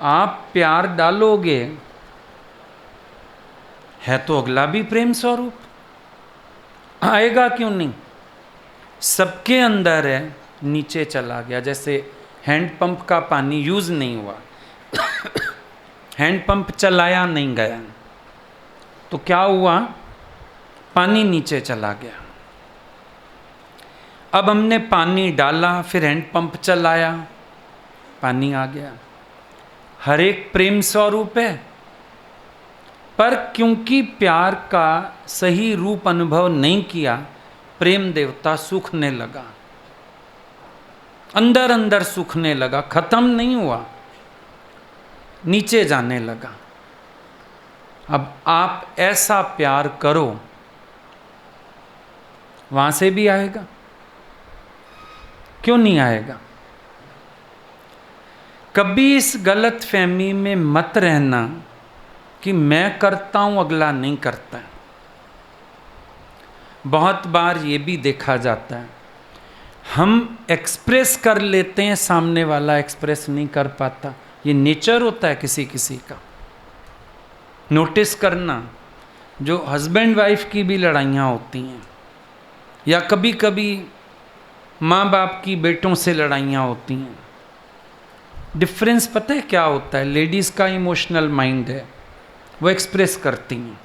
आप प्यार डालोगे, है तो अगला भी प्रेम स्वरूप, आएगा क्यों नहीं? सबके अंदर है, नीचे चला गया। जैसे हैंडपंप का पानी यूज़ नहीं हुआ, हैंडपंप चलाया नहीं गया, तो क्या हुआ? पानी नीचे चला गया। अब हमने पानी डाला, फिर हैंडपंप चलाया, पानी आ गया। हर एक प्रेम स्वरूप है, पर क्योंकि प्यार का सही रूप अनुभव नहीं किया, प्रेम देवता सूखने लगा, अंदर अंदर सूखने लगा, खत्म नहीं हुआ, नीचे जाने लगा। अब आप ऐसा प्यार करो, वहां से भी आएगा, क्यों नहीं आएगा? कभी इस गलत फहमी में मत रहना कि मैं करता हूं अगला नहीं करता। बहुत बार ये भी देखा जाता है, हम एक्सप्रेस कर लेते हैं, सामने वाला एक्सप्रेस नहीं कर पाता। ये नेचर होता है किसी किसी का। नोटिस करना, जो हस्बैंड वाइफ की भी लड़ाइयाँ होती हैं, या कभी कभी माँ बाप की बेटों से लड़ाइयाँ होती हैं, डिफरेंस पता है क्या होता है? लेडीज़ का इमोशनल माइंड है, वो एक्सप्रेस करती हैं।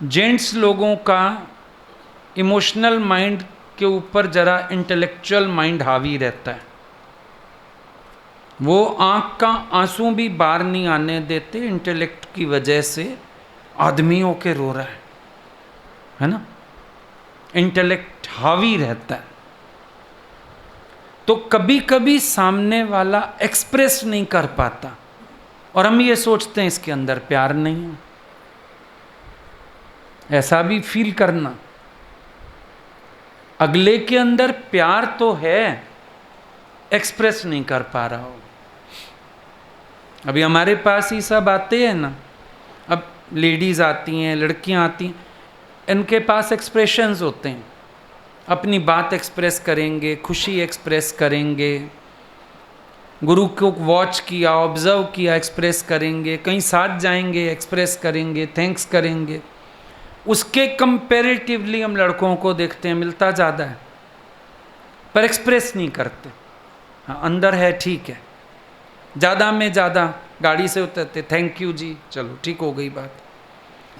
जेंट्स लोगों का इमोशनल माइंड के ऊपर जरा इंटेलेक्चुअल माइंड हावी रहता है। वो आँख का आंसू भी बाहर नहीं आने देते, इंटेलेक्ट की वजह से आदमी होके रो रहा है ना। इंटेलेक्ट हावी रहता है, तो कभी कभी सामने वाला एक्सप्रेस नहीं कर पाता और हम ये सोचते हैं इसके अंदर प्यार नहीं है। ऐसा भी फील करना, अगले के अंदर प्यार तो है, एक्सप्रेस नहीं कर पा रहा हो। अभी हमारे पास ही सब आते हैं ना, अब लेडीज़ आती हैं, लड़कियां आती हैं, इनके पास एक्सप्रेशंस होते हैं, अपनी बात एक्सप्रेस करेंगे, खुशी एक्सप्रेस करेंगे, गुरु को वॉच किया, ऑब्जर्व किया, एक्सप्रेस करेंगे, कहीं साथ जाएंगे, एक्सप्रेस करेंगे, थैंक्स करेंगे। उसके कंपेरेटिवली हम लड़कों को देखते हैं मिलता ज़्यादा है, पर एक्सप्रेस नहीं करते। हाँ, अंदर है ठीक है, ज़्यादा में ज़्यादा गाड़ी से उतरते, थैंक यू जी, चलो ठीक हो गई बात।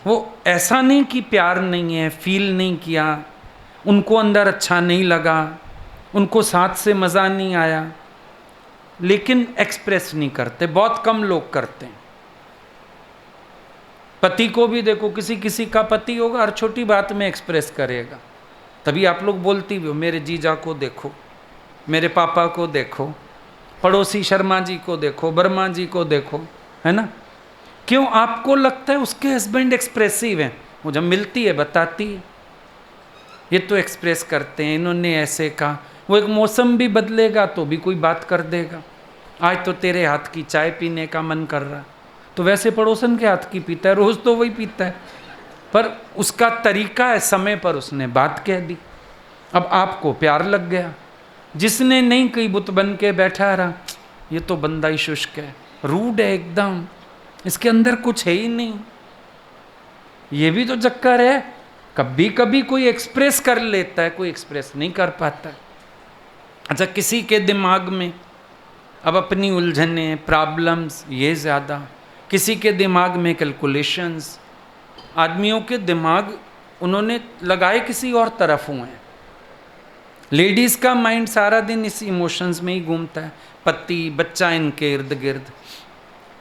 वो ऐसा नहीं कि प्यार नहीं है, फील नहीं किया, उनको अंदर अच्छा नहीं लगा, उनको साथ से मज़ा नहीं आया, लेकिन एक्सप्रेस नहीं करते। बहुत कम लोग करते हैं। पति को भी देखो, किसी किसी का पति होगा हर छोटी बात में एक्सप्रेस करेगा, तभी आप लोग बोलती भी हो, मेरे जीजा को देखो, मेरे पापा को देखो, पड़ोसी शर्मा जी को देखो, वर्मा जी को देखो, है ना। क्यों? आपको लगता है उसके हस्बैंड एक्सप्रेसिव हैं, वो जब मिलती है बताती है, ये तो एक्सप्रेस करते हैं, इन्होंने ऐसे कहा। वो एक मौसम भी बदलेगा तो भी कोई बात कर देगा, आज तो तेरे हाथ की चाय पीने का मन कर रहा, तो वैसे पड़ोसन के हाथ की पीता है, रोज़ तो वही पीता है, पर उसका तरीका है, समय पर उसने बात कह दी, अब आपको प्यार लग गया। जिसने नहीं कही बुत बन के बैठा रहा, ये तो बंदा ही शुष्क है, रूड है एकदम, इसके अंदर कुछ है ही नहीं। ये भी तो चक्कर है, कभी कभी कोई एक्सप्रेस कर लेता है, कोई एक्सप्रेस नहीं कर पाता। अच्छा, किसी के दिमाग में अब अपनी उलझने, प्रॉब्लम्स ये ज़्यादा, किसी के दिमाग में कैलकुलेशंस, आदमियों के दिमाग उन्होंने लगाए किसी और तरफ हुए हैं। लेडीज़ का माइंड सारा दिन इस इमोशंस में ही घूमता है, पति बच्चा इनके इर्द गिर्द,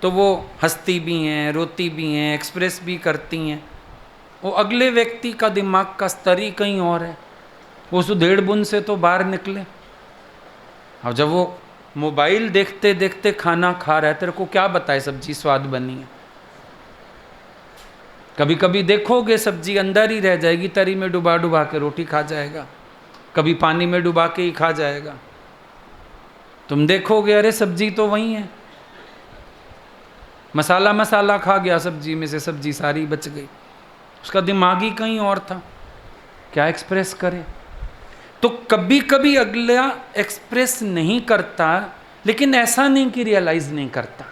तो वो हंसती भी हैं, रोती भी हैं, एक्सप्रेस भी करती हैं। वो अगले व्यक्ति का दिमाग का स्तर ही कहीं और है, वो सुधेड़ बुन से तो बाहर निकले। और जब वो मोबाइल देखते देखते खाना खा रहा है, तेरे को क्या बताए सब्जी स्वाद बनी है। कभी कभी देखोगे सब्जी अंदर ही रह जाएगी, तरी में डुबा डुबा के रोटी खा जाएगा, कभी पानी में डुबा के ही खा जाएगा। तुम देखोगे अरे सब्जी तो वही है, मसाला मसाला खा गया सब्जी में से, सब्जी सारी बच गई, उसका दिमाग ही कहीं और था, क्या एक्सप्रेस करे। तो कभी कभी अगला एक्सप्रेस नहीं करता, लेकिन ऐसा नहीं कि रियलाइज नहीं करता।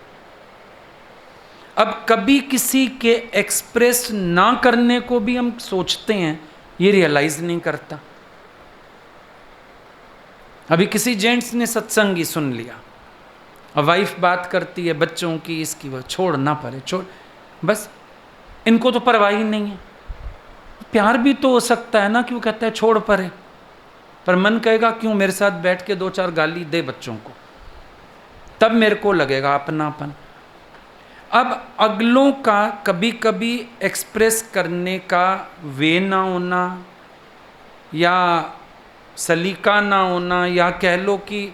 अब कभी किसी के एक्सप्रेस ना करने को भी हम सोचते हैं, ये रियलाइज नहीं करता। अभी किसी जेंट्स ने सत्संग ही सुन लिया, और वाइफ बात करती है बच्चों की, इसकी, वो छोड़ ना पड़े, छोड़, बस इनको तो परवाह ही नहीं है। प्यार भी तो हो सकता है ना, क्यों कहता है छोड़ परे, पर मन कहेगा क्यों मेरे साथ बैठ के दो चार गाली दे बच्चों को, तब मेरे को लगेगा अपनापन। अब अगलों का कभी कभी एक्सप्रेस करने का वे ना होना, या सलीका ना होना, या कह लो कि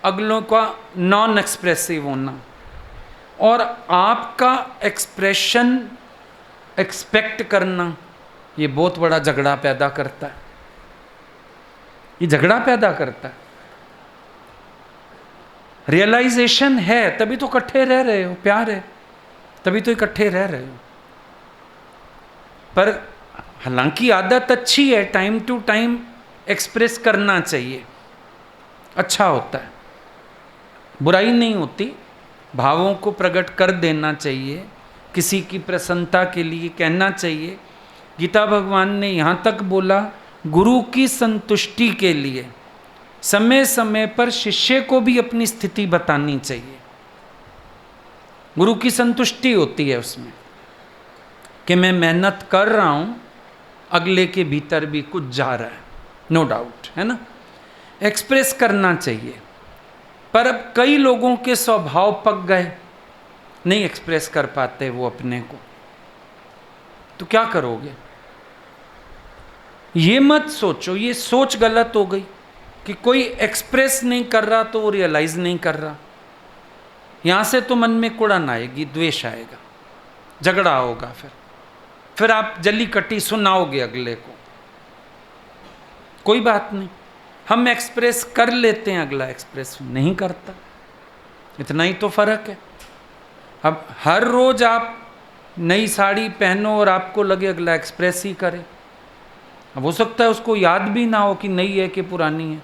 अगलों का नॉन एक्सप्रेसिव होना, और आपका एक्सप्रेशन एक्सपेक्ट करना, ये बहुत बड़ा झगड़ा पैदा करता है। ये झगड़ा पैदा करता है। रियलाइजेशन है तभी तो इकट्ठे रह रहे हो, प्यार है तभी तो इकट्ठे रह रहे हो। पर हालांकि आदत अच्छी है, टाइम टू टाइम एक्सप्रेस करना चाहिए, अच्छा होता है, बुराई नहीं होती, भावों को प्रकट कर देना चाहिए, किसी की प्रसन्नता के लिए कहना चाहिए। गीता भगवान ने यहाँ तक बोला, गुरु की संतुष्टि के लिए समय समय पर शिष्य को भी अपनी स्थिति बतानी चाहिए। गुरु की संतुष्टि होती है उसमें कि मैं मेहनत कर रहा हूँ, अगले के भीतर भी कुछ जा रहा है, नो डाउट, है ना, एक्सप्रेस करना चाहिए। पर अब कई लोगों के स्वभाव पक गए, नहीं एक्सप्रेस कर पाते वो अपने को, तो क्या करोगे? ये मत सोचो, ये सोच गलत हो गई कि कोई एक्सप्रेस नहीं कर रहा तो वो रियलाइज नहीं कर रहा। यहां से तो मन में कुड़न आएगी, द्वेष आएगा, झगड़ा होगा, फिर आप जली कटी सुनाओगे अगले को। कोई बात नहीं, हम एक्सप्रेस कर लेते हैं, अगला एक्सप्रेस नहीं करता, इतना ही तो फर्क है। अब हर रोज आप नई साड़ी पहनो और आपको लगे अगला एक्सप्रेस ही करे, अब हो सकता है उसको याद भी ना हो कि नई है कि पुरानी है।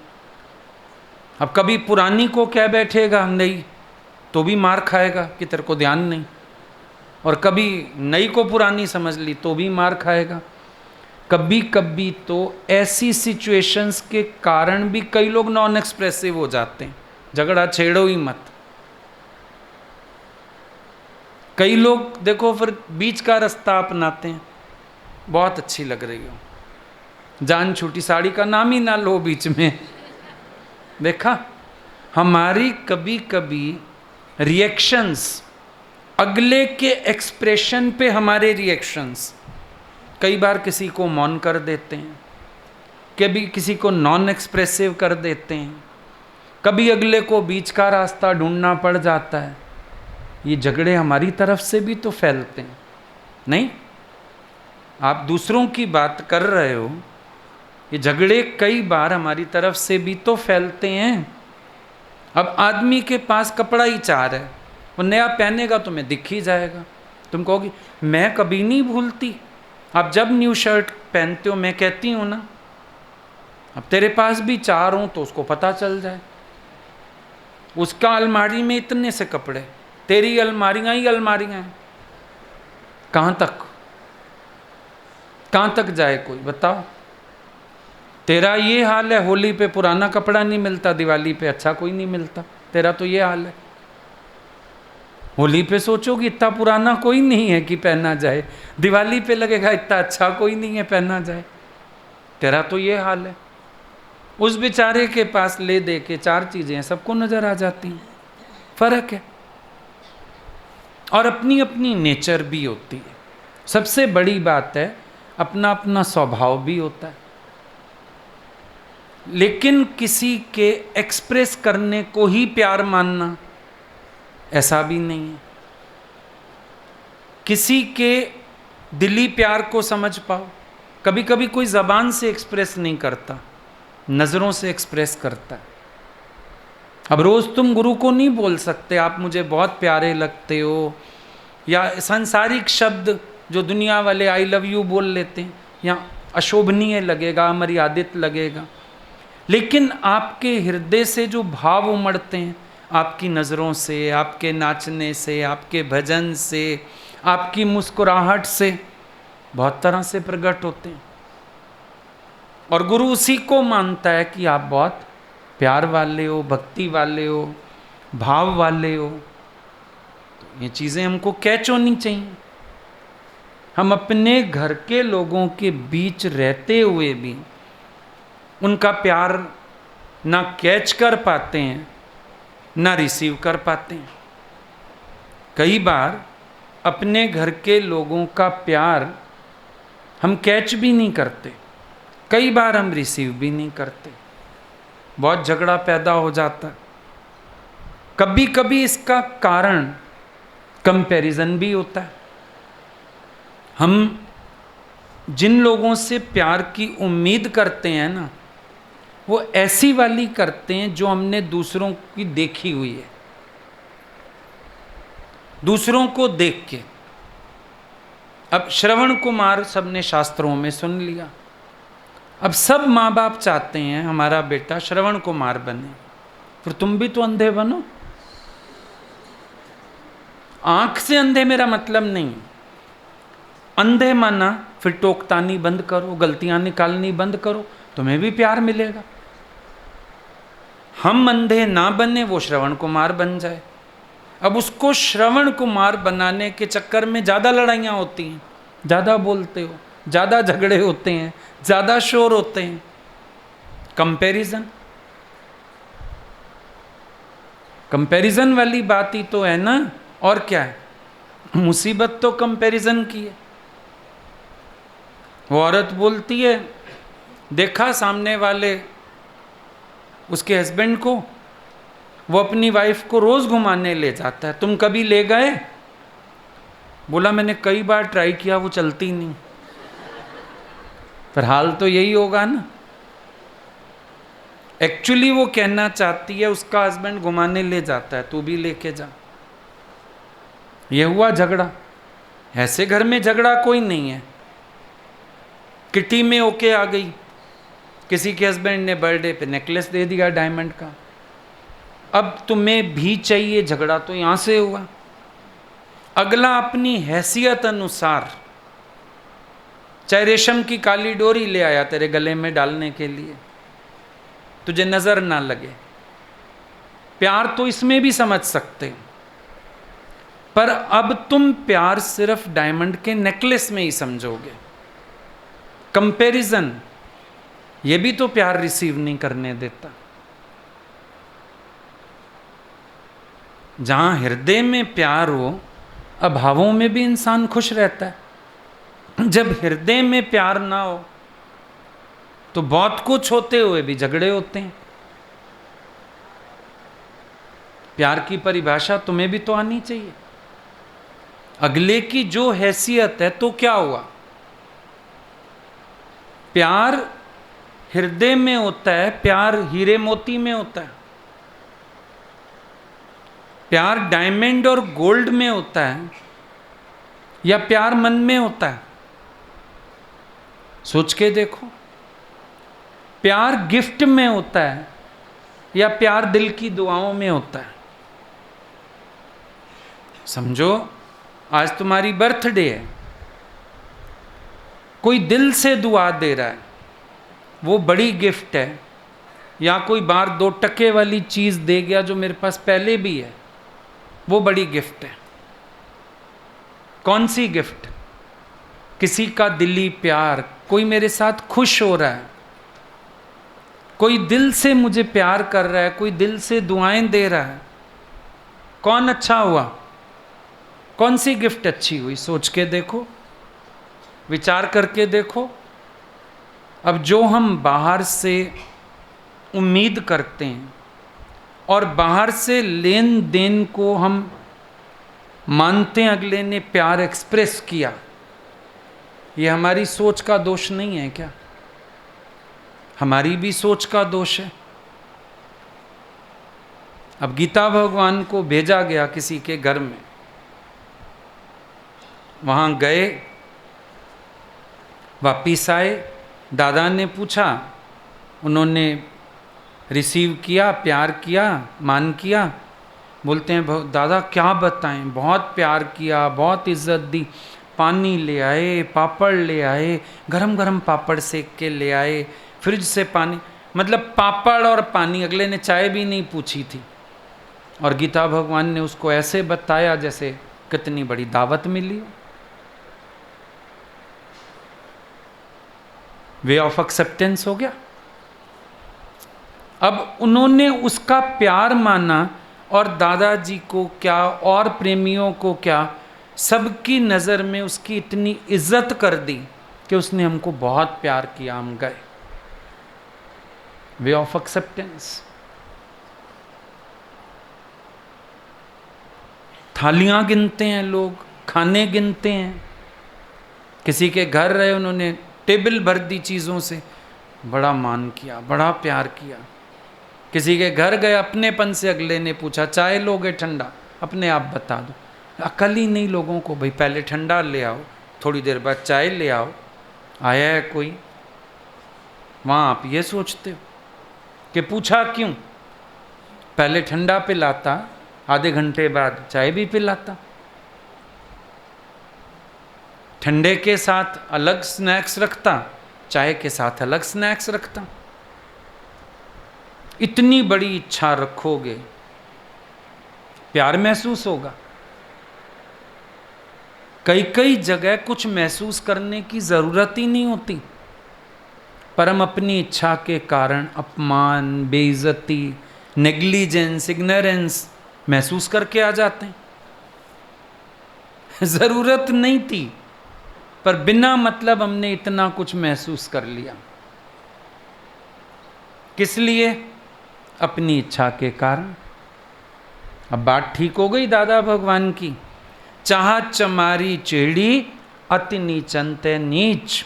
अब कभी पुरानी को कह बैठेगा नई, तो भी मार खाएगा कि तेरे को ध्यान नहीं, और कभी नई को पुरानी समझ ली तो भी मार खाएगा। कभी कभी तो ऐसी सिचुएशंस के कारण भी कई लोग नॉन एक्सप्रेसिव हो जाते हैं। झगड़ा छेड़ो ही मत। कई लोग देखो फिर बीच का रास्ता अपनाते हैं, बहुत अच्छी लग रही हो, जान छूटी, साड़ी का नाम ही ना लो बीच में। देखा, हमारी कभी कभी रिएक्शंस, अगले के एक्सप्रेशन पे हमारे रिएक्शंस कई बार किसी को मौन कर देते हैं, कभी किसी को नॉन एक्सप्रेसिव कर देते हैं, कभी अगले को बीच का रास्ता ढूंढना पड़ जाता है। ये झगड़े हमारी तरफ से भी तो फैलते हैं, नहीं? आप दूसरों की बात कर रहे हो, ये झगड़े कई बार हमारी तरफ से भी तो फैलते हैं। अब आदमी के पास कपड़ा ही चार है, वो नया पहनेगा तो मैं दिख ही जाएगा। तुम कहोगी मैं कभी नहीं भूलती, आप जब न्यू शर्ट पहनते हो मैं कहती हूँ ना। अब तेरे पास भी चार हों तो उसको पता चल जाए। उसका अलमारी में इतने से कपड़े, तेरी अलमारियाँ ही अलमारियाँ हैं। कहाँ तक जाए कोई, बताओ? तेरा ये हाल है, होली पे पुराना कपड़ा नहीं मिलता, दिवाली पे अच्छा कोई नहीं मिलता। तेरा तो ये हाल है। होली पे सोचोगे इतना पुराना कोई नहीं है कि पहना जाए, दिवाली पे लगेगा इतना अच्छा कोई नहीं है पहना जाए। तेरा तो ये हाल है। उस बेचारे के पास ले दे के चार चीजें हैं, सबको नजर आ जाती हैं। फर्क है, और अपनी अपनी नेचर भी होती है। सबसे बड़ी बात है अपना अपना स्वभाव भी होता है। लेकिन किसी के एक्सप्रेस करने को ही प्यार मानना, ऐसा भी नहीं है। किसी के दिली प्यार को समझ पाओ। कभी कभी कोई जबान से एक्सप्रेस नहीं करता, नजरों से एक्सप्रेस करता है। अब रोज तुम गुरु को नहीं बोल सकते आप मुझे बहुत प्यारे लगते हो, या सांसारिक शब्द जो दुनिया वाले आई लव यू बोल लेते हैं, या अशोभनीय लगेगा, अमर्यादित लगेगा। लेकिन आपके हृदय से जो भाव उमड़ते हैं, आपकी नज़रों से, आपके नाचने से, आपके भजन से, आपकी मुस्कुराहट से, बहुत तरह से प्रकट होते हैं। और गुरु उसी को मानता है कि आप बहुत प्यार वाले हो, भक्ति वाले हो, भाव वाले हो। तो ये चीज़ें हमको कैच होनी चाहिए। हम अपने घर के लोगों के बीच रहते हुए भी उनका प्यार ना कैच कर पाते हैं, ना रिसीव कर पाते हैं। कई बार अपने घर के लोगों का प्यार हम कैच भी नहीं करते, कई बार हम रिसीव भी नहीं करते, बहुत झगड़ा पैदा हो जाता है। कभी कभी इसका कारण कंपैरिजन भी होता है। हम जिन लोगों से प्यार की उम्मीद करते हैं ना, वो ऐसी वाली करते हैं जो हमने दूसरों की देखी हुई है, दूसरों को देख के। अब श्रवण कुमार सबने शास्त्रों में सुन लिया। अब सब माँ बाप चाहते हैं हमारा बेटा श्रवण कुमार बने, फिर तुम भी तो अंधे बनो। आंख से अंधे मेरा मतलब नहीं, अंधे माना फिर टोकतानी बंद करो, गलतियां निकालनी बंद करो, तुम्हें भी प्यार मिलेगा। हम अंधे ना बने, वो श्रवण कुमार बन जाए। अब उसको श्रवण कुमार बनाने के चक्कर में ज़्यादा लड़ाइयाँ होती हैं, ज़्यादा बोलते हो, ज़्यादा झगड़े होते हैं, ज़्यादा शोर होते हैं। कंपैरिजन, कंपैरिजन वाली बात ही तो है ना। और क्या है, मुसीबत तो कंपैरिजन की है। वो औरत बोलती है, देखा सामने वाले उसके हस्बैंड को, वो अपनी वाइफ को रोज घुमाने ले जाता है, तुम कभी ले गए? बोला मैंने कई बार ट्राई किया, वो चलती नहीं। पर हाल तो यही होगा ना। एक्चुअली वो कहना चाहती है उसका हस्बैंड घुमाने ले जाता है, तू भी लेके जा। ये हुआ झगड़ा। ऐसे घर में झगड़ा कोई नहीं है। किटी में ओके आ गई, किसी के हस्बैंड ने बर्थडे पे नेकलेस दे दिया डायमंड का, अब तुम्हें भी चाहिए, झगड़ा तो यहां से हुआ। अगला अपनी हैसियत अनुसार चाहे रेशम की काली डोरी ले आया तेरे गले में डालने के लिए, तुझे नजर ना लगे। प्यार तो इसमें भी समझ सकते हो, पर अब तुम प्यार सिर्फ डायमंड के नेकलेस में ही समझोगे। कंपैरिजन ये भी तो प्यार रिसीव नहीं करने देता। जहां हृदय में प्यार हो, अभावों में भी इंसान खुश रहता है। जब हृदय में प्यार ना हो तो बहुत कुछ होते हुए भी झगड़े होते हैं। प्यार की परिभाषा तुम्हें भी तो आनी चाहिए। अगले की जो हैसियत है तो क्या हुआ, प्यार हृदय में होता है, प्यार हीरे मोती में होता है, प्यार डायमंड और गोल्ड में होता है, या प्यार मन में होता है? सोच के देखो। प्यार गिफ्ट में होता है या प्यार दिल की दुआओं में होता है? समझो, आज तुम्हारी बर्थडे है, कोई दिल से दुआ दे रहा है, वो बड़ी गिफ्ट है, या कोई बार 2 टके वाली चीज दे गया जो मेरे पास पहले भी है, वो बड़ी गिफ्ट है। कौन सी गिफ्ट? किसी का दिली प्यार, कोई मेरे साथ खुश हो रहा है, कोई दिल से मुझे प्यार कर रहा है, कोई दिल से दुआएं दे रहा है। कौन अच्छा हुआ? कौन सी गिफ्ट अच्छी हुई? सोच के देखो, विचार करके देखो। अब जो हम बाहर से उम्मीद करते हैं और बाहर से लेन देन को हम मानते हैं अगले ने प्यार एक्सप्रेस किया, ये हमारी सोच का दोष नहीं है क्या? हमारी भी सोच का दोष है। अब गीता भगवान को भेजा गया किसी के घर में, वहां गए, वापिस आए, दादा ने पूछा, उन्होंने रिसीव किया, प्यार किया, मान किया। बोलते हैं दादा क्या बताएं, बहुत प्यार किया, बहुत इज्जत दी, पानी ले आए, पापड़ ले आए, गरम गरम पापड़ सेक के ले आए, फ्रिज से पानी, मतलब पापड़ और पानी, अगले ने चाय भी नहीं पूछी थी। और गीता भगवान ने उसको ऐसे बताया जैसे कितनी बड़ी दावत मिली हो। वे ऑफ एक्सेप्टेंस हो गया। अब उन्होंने उसका प्यार माना, और दादाजी को क्या और प्रेमियों को क्या, सबकी नज़र में उसकी इतनी इज्जत कर दी कि उसने हमको बहुत प्यार किया, हम गए। Way of acceptance. थालियां गिनते हैं लोग, खाने गिनते हैं। किसी के घर रहे, उन्होंने टेबल भर दी चीज़ों से, बड़ा मान किया, बड़ा प्यार किया। किसी के घर गए, अपनेपन से अगले ने पूछा चाय लोगे ठंडा, अपने आप बता दो। अकल ही नहीं लोगों को, भाई पहले ठंडा ले आओ, थोड़ी देर बाद चाय ले आओ। आया है कोई, वहाँ आप ये सोचते हो कि पूछा क्यों, पहले ठंडा पिलाता, आधे घंटे बाद चाय भी पिलाता। ठंडे के साथ अलग स्नैक्स रखता, चाय के साथ अलग स्नैक्स रखता। इतनी बड़ी इच्छा रखोगे, प्यार महसूस होगा। कई कई जगह कुछ महसूस करने की जरूरत ही नहीं होती, पर हम अपनी इच्छा के कारण अपमान, बेइज्जती, नेग्लिजेंस, इग्नोरेंस महसूस करके आ जाते हैं। जरूरत नहीं थी, पर बिना मतलब हमने इतना कुछ महसूस कर लिया। किस लिए? अपनी इच्छा के कारण। अब बात ठीक हो गई दादा भगवान की। चाह चमारी चेड़ी अति नीचनते नीच,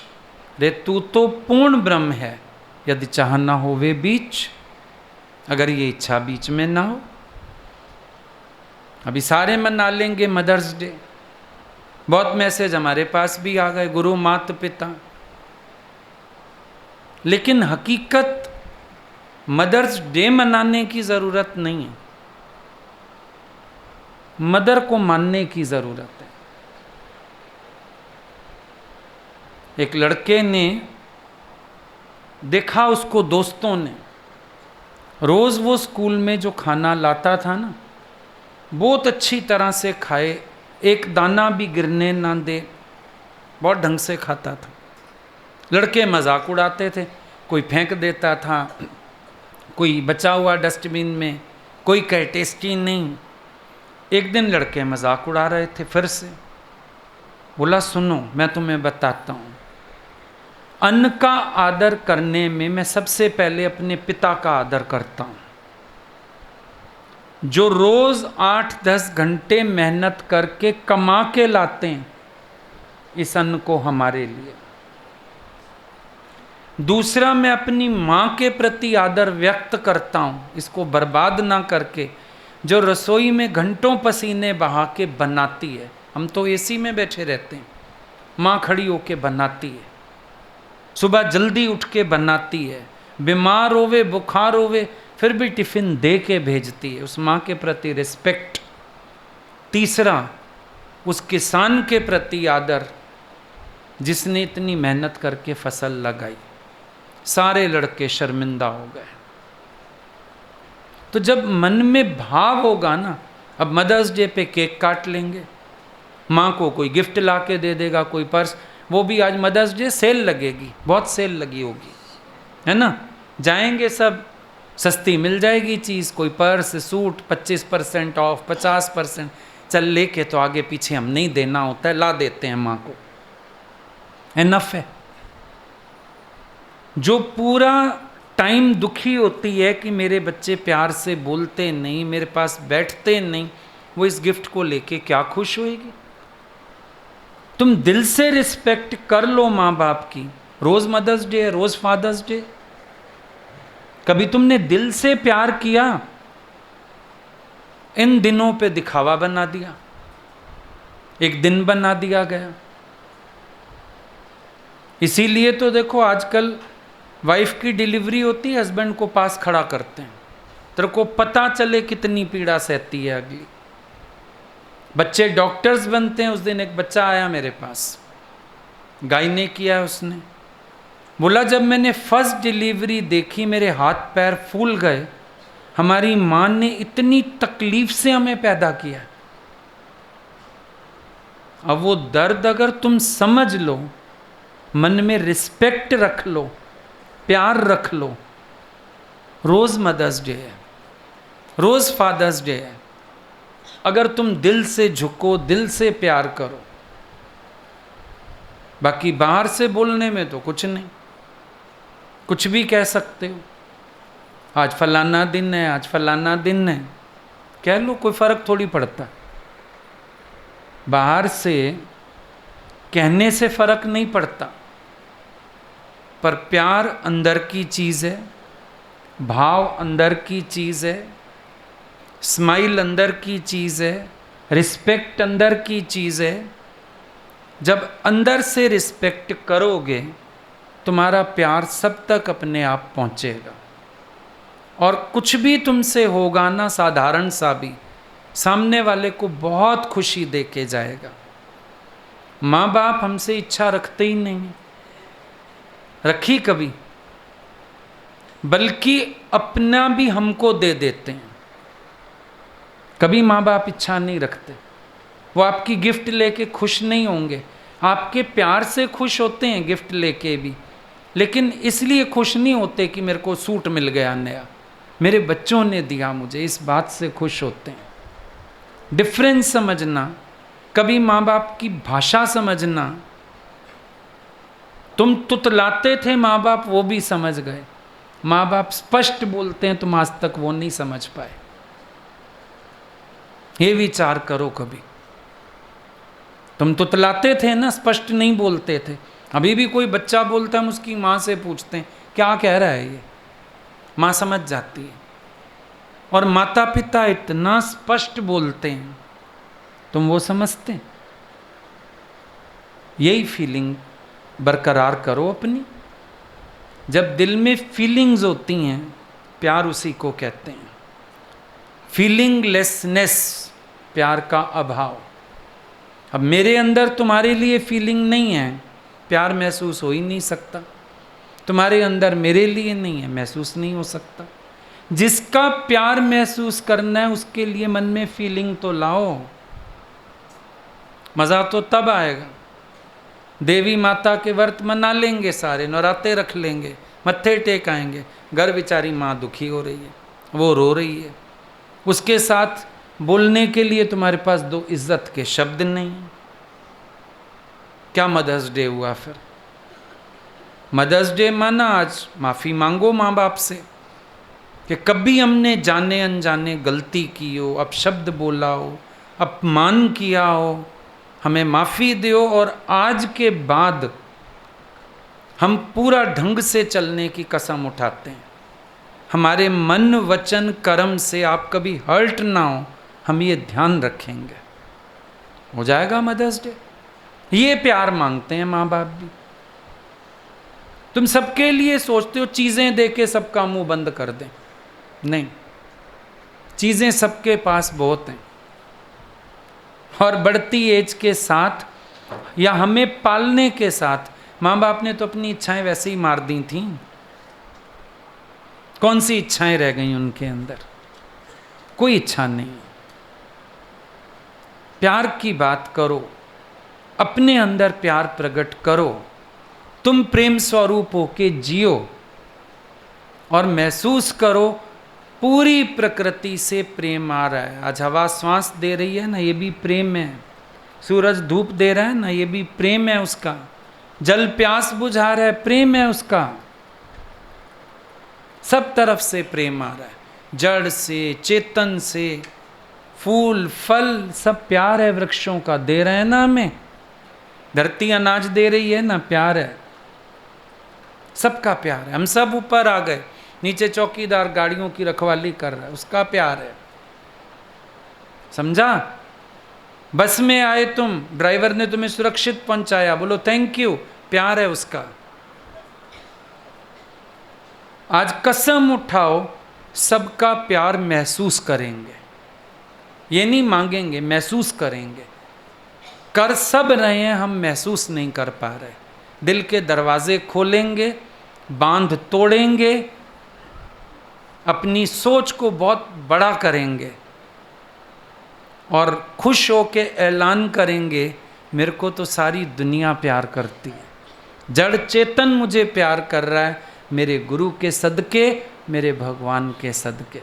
रे तू तो पूर्ण ब्रह्म है, यदि चाह ना हो वे बीच। अगर ये इच्छा बीच में ना हो, अभी सारे मना लेंगे मदर्स डे, बहुत मैसेज हमारे पास भी आ गए, गुरु माता पिता, लेकिन हकीकत मदर्स डे मनाने की ज़रूरत नहीं है, मदर को मानने की ज़रूरत है। एक लड़के ने देखा, उसको दोस्तों ने, रोज़ वो स्कूल में जो खाना लाता था ना, बहुत अच्छी तरह से खाए, एक दाना भी गिरने ना दे, बहुत ढंग से खाता था। लड़के मजाक उड़ाते थे, कोई फेंक देता था, कोई बचा हुआ डस्टबिन में, कोई कहे टेस्टी नहीं। एक दिन लड़के मजाक उड़ा रहे थे फिर से, बोला सुनो मैं तुम्हें बताता हूँ, अन्न का आदर करने में मैं सबसे पहले अपने पिता का आदर करता हूँ, जो रोज 8-10 घंटे मेहनत करके कमा के लाते हैं इस अन्न को हमारे लिए। दूसरा, मैं अपनी माँ के प्रति आदर व्यक्त करता हूँ, इसको बर्बाद ना करके, जो रसोई में घंटों पसीने बहा के बनाती है। हम तो एसी में बैठे रहते हैं, माँ खड़ी होके बनाती है, सुबह जल्दी उठ के बनाती है, बीमार होवे बुखार होवे फिर भी टिफिन दे के भेजती है, उस माँ के प्रति रिस्पेक्ट। तीसरा, उस किसान के प्रति आदर जिसने इतनी मेहनत करके फसल लगाई। सारे लड़के शर्मिंदा हो गए। तो जब मन में भाव होगा ना, अब मदर्स डे पे केक काट लेंगे, माँ को कोई गिफ्ट ला के दे देगा, कोई पर्स, वो भी आज मदर्स डे सेल लगेगी, बहुत सेल लगी होगी, है ना, जाएंगे सब, सस्ती मिल जाएगी चीज़, कोई पर्स सूट 25% ऑफ, 50%, चल लेके तो आगे पीछे हम नहीं देना होता है, ला देते हैं माँ को, इनफ है। जो पूरा टाइम दुखी होती है कि मेरे बच्चे प्यार से बोलते नहीं, मेरे पास बैठते नहीं, वो इस गिफ्ट को लेके क्या खुश होएगी। तुम दिल से रिस्पेक्ट कर लो माँ बाप की। रोज मदर्स डे है, रोज फादर्स डे, कभी तुमने दिल से प्यार किया? इन दिनों पे दिखावा बना दिया, एक दिन बना दिया गया। इसीलिए तो देखो आजकल वाइफ की डिलीवरी होती है, हस्बैंड को पास खड़ा करते हैं, तेरे को पता चले कितनी पीड़ा सहती है अगली। बच्चे डॉक्टर्स बनते हैं। उस दिन एक बच्चा आया मेरे पास, गायने किया उसने, बोला जब मैंने फर्स्ट डिलीवरी देखी मेरे हाथ पैर फूल गए, हमारी माँ ने इतनी तकलीफ से हमें पैदा किया। अब वो दर्द अगर तुम समझ लो, मन में रिस्पेक्ट रख लो, प्यार रख लो, रोज मदर्स डे है, रोज फादर्स डे है, अगर तुम दिल से झुको, दिल से प्यार करो। बाकी बाहर से बोलने में तो कुछ नहीं, कुछ भी कह सकते हो, आज फलाना दिन है, आज फलाना दिन है, कह लो, कोई फर्क थोड़ी पड़ता। बाहर से कहने से फर्क नहीं पड़ता, पर प्यार अंदर की चीज़ है, भाव अंदर की चीज़ है, स्माइल अंदर की चीज़ है, रिस्पेक्ट अंदर की चीज़ है। जब अंदर से रिस्पेक्ट करोगे, तुम्हारा प्यार सब तक अपने आप पहुँचेगा, और कुछ भी तुमसे होगा ना, साधारण सा भी, सामने वाले को बहुत खुशी दे के जाएगा। माँ बाप हमसे इच्छा रखते ही नहीं, रखी कभी, बल्कि अपना भी हमको दे देते हैं। कभी माँ बाप इच्छा नहीं रखते, वो आपकी गिफ्ट लेके खुश नहीं होंगे, आपके प्यार से खुश होते हैं गिफ्ट लेके भी, लेकिन इसलिए खुश नहीं होते कि मेरे को सूट मिल गया नया, मेरे बच्चों ने दिया मुझे, इस बात से खुश होते हैं। डिफरेंस समझना, कभी माँ बाप की भाषा समझना। तुम तुतलाते थे माँ बाप, वो भी समझ गए। माँ बाप स्पष्ट बोलते हैं, तुम आज तक वो नहीं समझ पाए। ये विचार करो कभी। तुम तुतलाते थे ना, स्पष्ट नहीं बोलते थे। अभी भी कोई बच्चा बोलता है, हम उसकी माँ से पूछते हैं क्या कह रहा है ये, माँ समझ जाती है। और माता पिता इतना स्पष्ट बोलते हैं, तुम वो समझते हैं। यही फीलिंग बरकरार करो अपनी, जब दिल में फीलिंग्स होती हैं, प्यार उसी को कहते हैं। फीलिंगलेसनेस, प्यार का अभाव। अब मेरे अंदर तुम्हारे लिए फीलिंग नहीं है, प्यार महसूस हो ही नहीं सकता। तुम्हारे अंदर मेरे लिए नहीं है, महसूस नहीं हो सकता। जिसका प्यार महसूस करना है उसके लिए मन में फीलिंग तो लाओ, मज़ा तो तब आएगा। देवी माता के व्रत मना लेंगे, सारे नवरात्रे रख लेंगे, मत्थे टेक आएंगे, घर बेचारी माँ दुखी हो रही है, वो रो रही है, उसके साथ बोलने के लिए तुम्हारे पास दो इज्जत के शब्द नहीं। क्या मदर्स डे हुआ फिर? मदर्स डे माना, आज माफ़ी मांगो माँ बाप से कि कभी हमने जाने अनजाने गलती की हो, अपशब्द बोला हो, अपमान किया हो, हमें माफ़ी दो। और आज के बाद हम पूरा ढंग से चलने की कसम उठाते हैं, हमारे मन वचन कर्म से आप कभी हर्ट ना हो, हम ये ध्यान रखेंगे। हो जाएगा मदर्स डे। ये प्यार मांगते हैं माँ बाप भी। तुम सबके लिए सोचते हो चीज़ें दे के सबका मुंह बंद कर दें, नहीं, चीज़ें सबके पास बहुत हैं। और बढ़ती एज के साथ या हमें पालने के साथ माँ बाप ने तो अपनी इच्छाएं वैसे ही मार दी थीं। कौन सी इच्छाएं रह गई उनके अंदर? कोई इच्छा नहीं। प्यार की बात करो, अपने अंदर प्यार प्रकट करो, तुम प्रेम स्वरूप होके जियो और महसूस करो पूरी प्रकृति से प्रेम आ रहा है। आज हवा श्वास दे रही है ना, ये भी प्रेम है। सूरज धूप दे रहा है ना, ये भी प्रेम है उसका। जल प्यास बुझा रहा है, प्रेम है उसका। सब तरफ से प्रेम आ रहा है, जड़ से चेतन से, फूल फल सब प्यार है। वृक्षों का दे रहे हैं ना हमें, धरती अनाज दे रही है ना, प्यार है, सबका प्यार है। हम सब ऊपर आ गए, नीचे चौकीदार गाड़ियों की रखवाली कर रहा है, उसका प्यार है। समझा? बस में आए तुम, ड्राइवर ने तुम्हें सुरक्षित पहुंचाया, बोलो थैंक यू, प्यार है उसका। आज कसम उठाओ सबका प्यार महसूस करेंगे, ये नहीं मांगेंगे, महसूस करेंगे। कर सब रहे हैं, हम महसूस नहीं कर पा रहे। दिल के दरवाजे खोलेंगे, बांध तोड़ेंगे, अपनी सोच को बहुत बड़ा करेंगे और खुश होके ऐलान करेंगे, मेरे को तो सारी दुनिया प्यार करती है, जड़ चेतन मुझे प्यार कर रहा है, मेरे गुरु के सदके, मेरे भगवान के सदके।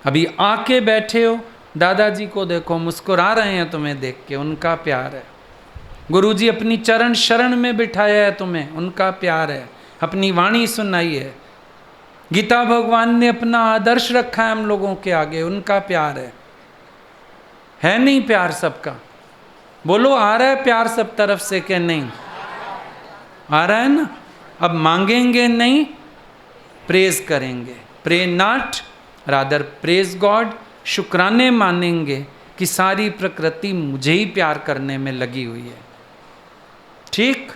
अभी आके बैठे हो, दादाजी को देखो, मुस्कुरा रहे हैं तुम्हें देख के, उनका प्यार है। गुरुजी अपनी चरण शरण में बिठाया है तुम्हें, उनका प्यार है। अपनी वाणी सुनाई है, गीता भगवान ने अपना आदर्श रखा है हम लोगों के आगे, उनका प्यार है नहीं प्यार सबका? बोलो आ रहा है प्यार सब तरफ से कि नहीं आ रहा है ना? अब मांगेंगे नहीं, प्रेज करेंगे। Pray not, rather praise God. शुक्राने मानेंगे कि सारी प्रकृति मुझे ही प्यार करने में लगी हुई है। ठीक?